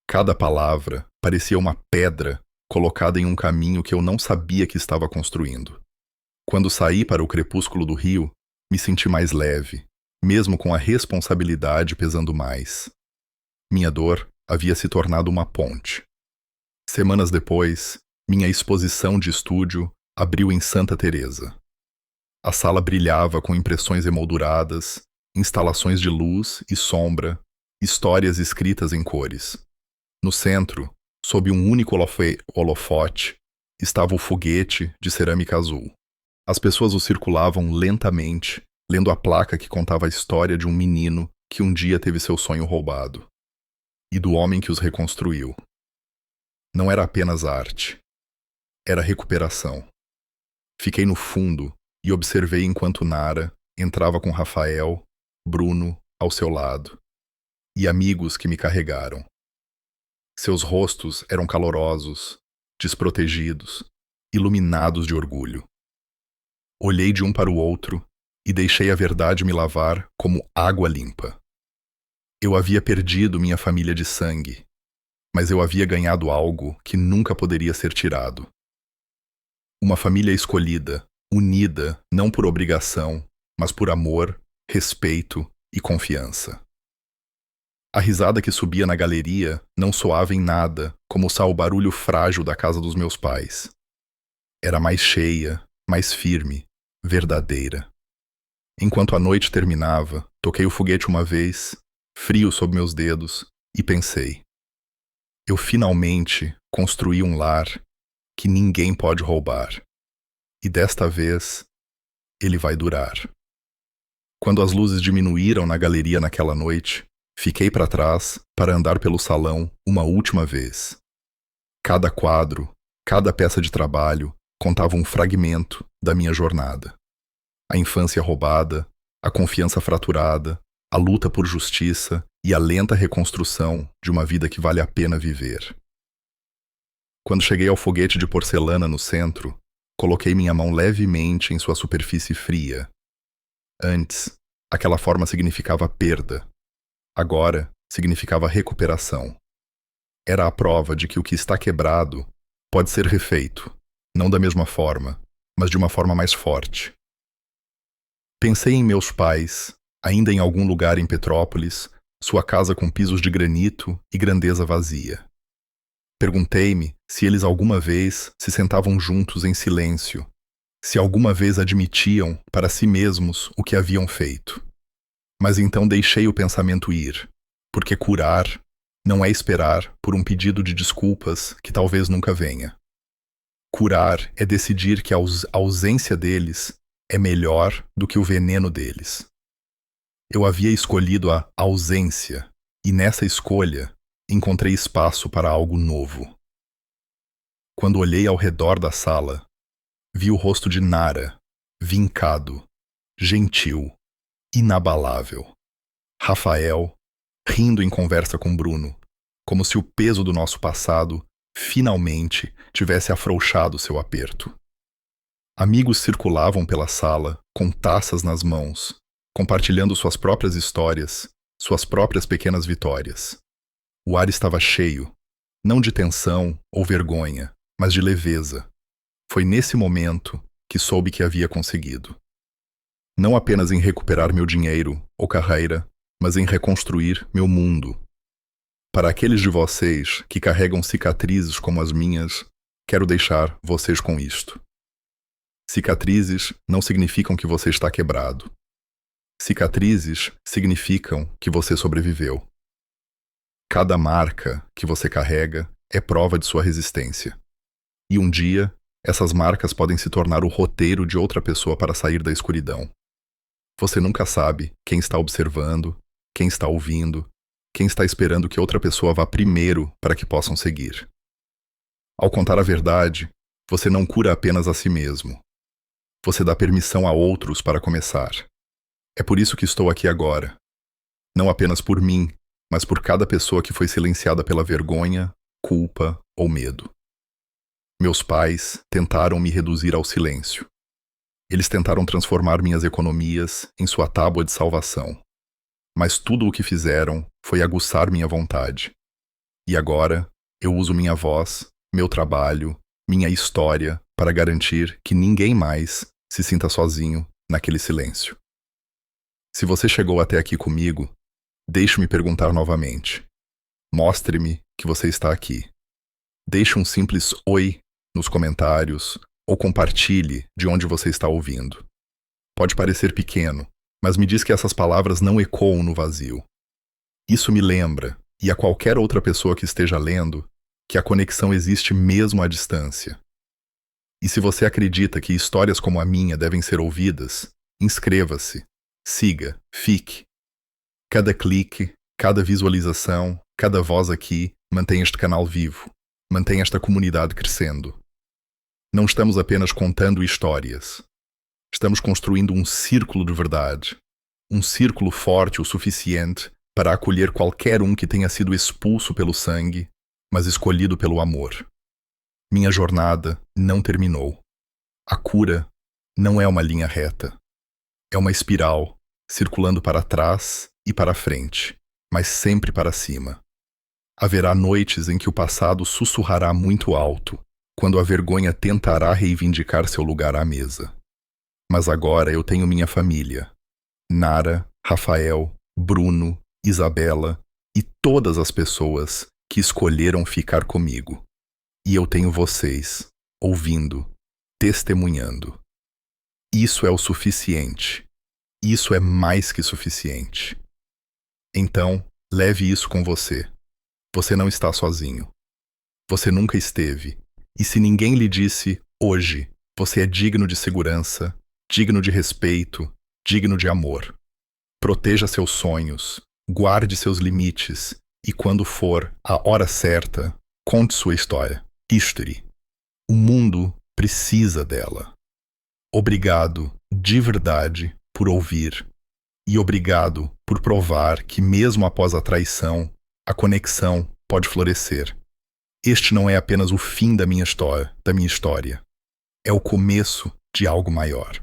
Cada palavra parecia uma pedra colocada em um caminho que eu não sabia que estava construindo. Quando saí para o crepúsculo do rio, me senti mais leve, mesmo com a responsabilidade pesando mais. Minha dor havia se tornado uma ponte. Semanas depois, minha exposição de estúdio abriu em Santa Teresa. A sala brilhava com impressões emolduradas, instalações de luz e sombra, histórias escritas em cores. No centro, sob um único holofote, estava o foguete de cerâmica azul. As pessoas o circulavam lentamente, lendo a placa que contava a história de um menino que um dia teve seu sonho roubado, e do homem que os reconstruiu. Não era apenas arte, era recuperação. Fiquei no fundo e observei enquanto Nara entrava com Rafael, Bruno, ao seu lado, e amigos que me carregaram. Seus rostos eram calorosos, desprotegidos, iluminados de orgulho. Olhei de um para o outro e deixei a verdade me lavar como água limpa. Eu havia perdido minha família de sangue, mas eu havia ganhado algo que nunca poderia ser tirado. Uma família escolhida, unida não por obrigação, mas por amor, respeito e confiança. A risada que subia na galeria não soava em nada como o barulho frágil da casa dos meus pais. Era mais cheia, mais firme, verdadeira. Enquanto a noite terminava, toquei o foguete uma vez, frio sob meus dedos, e pensei: eu finalmente construí um lar que ninguém pode roubar. E desta vez, ele vai durar. Quando as luzes diminuíram na galeria naquela noite, fiquei para trás para andar pelo salão uma última vez. Cada quadro, cada peça de trabalho contava um fragmento da minha jornada. A infância roubada, a confiança fraturada, a luta por justiça e a lenta reconstrução de uma vida que vale a pena viver. Quando cheguei ao foguete de porcelana no centro, coloquei minha mão levemente em sua superfície fria. Antes, aquela forma significava perda. Agora, significava recuperação. Era a prova de que o que está quebrado pode ser refeito, não da mesma forma, mas de uma forma mais forte. Pensei em meus pais, ainda em algum lugar em Petrópolis, sua casa com pisos de granito e grandeza vazia. Perguntei-me se eles alguma vez se sentavam juntos em silêncio, se alguma vez admitiam para si mesmos o que haviam feito. Mas então deixei o pensamento ir, porque curar não é esperar por um pedido de desculpas que talvez nunca venha. Curar é decidir que a ausência deles é melhor do que o veneno deles. Eu havia escolhido a ausência, e nessa escolha encontrei espaço para algo novo. Quando olhei ao redor da sala, vi o rosto de Nara, vincado, gentil, inabalável. Rafael, rindo em conversa com Bruno, como se o peso do nosso passado finalmente tivesse afrouxado seu aperto. Amigos circulavam pela sala com taças nas mãos, compartilhando suas próprias histórias, suas próprias pequenas vitórias. O ar estava cheio, não de tensão ou vergonha, mas de leveza. Foi nesse momento que soube que havia conseguido. Não apenas em recuperar meu dinheiro ou carreira, mas em reconstruir meu mundo. Para aqueles de vocês que carregam cicatrizes como as minhas, quero deixar vocês com isto. Cicatrizes não significam que você está quebrado. Cicatrizes significam que você sobreviveu. Cada marca que você carrega é prova de sua resistência. E um dia, essas marcas podem se tornar o roteiro de outra pessoa para sair da escuridão. Você nunca sabe quem está observando, quem está ouvindo, quem está esperando que outra pessoa vá primeiro para que possam seguir. Ao contar a verdade, você não cura apenas a si mesmo. Você dá permissão a outros para começar. É por isso que estou aqui agora. Não apenas por mim, mas por cada pessoa que foi silenciada pela vergonha, culpa ou medo. Meus pais tentaram me reduzir ao silêncio. Eles tentaram transformar minhas economias em sua tábua de salvação. Mas tudo o que fizeram foi aguçar minha vontade. E agora, eu uso minha voz, meu trabalho, minha história para garantir que ninguém mais se sinta sozinho naquele silêncio. Se você chegou até aqui comigo, deixe-me perguntar novamente. Mostre-me que você está aqui. Deixe um simples oi nos comentários ou compartilhe de onde você está ouvindo. Pode parecer pequeno, mas me diz que essas palavras não ecoam no vazio. Isso me lembra, e a qualquer outra pessoa que esteja lendo, que a conexão existe mesmo à distância. E se você acredita que histórias como a minha devem ser ouvidas, inscreva-se, siga, fique. Cada clique, cada visualização, cada voz aqui mantém este canal vivo, mantém esta comunidade crescendo. Não estamos apenas contando histórias. Estamos construindo um círculo de verdade, um círculo forte o suficiente para acolher qualquer um que tenha sido expulso pelo sangue, mas escolhido pelo amor. Minha jornada não terminou. A cura não é uma linha reta. É uma espiral, circulando para trás e para frente, mas sempre para cima. Haverá noites em que o passado sussurrará muito alto, quando a vergonha tentará reivindicar seu lugar à mesa. Mas agora eu tenho minha família. Nara, Rafael, Bruno, Isabela e todas as pessoas que escolheram ficar comigo. E eu tenho vocês, ouvindo, testemunhando. Isso é o suficiente. Isso é mais que suficiente. Então, leve isso com você. Você não está sozinho. Você nunca esteve. E se ninguém lhe disse, hoje, você é digno de segurança, digno de respeito, digno de amor. Proteja seus sonhos, guarde seus limites e, quando for a hora certa, conte sua história. History. O mundo precisa dela. Obrigado, de verdade, por ouvir. E obrigado por provar que, mesmo após a traição, a conexão pode florescer. Este não é apenas o fim da minha história. É o começo de algo maior.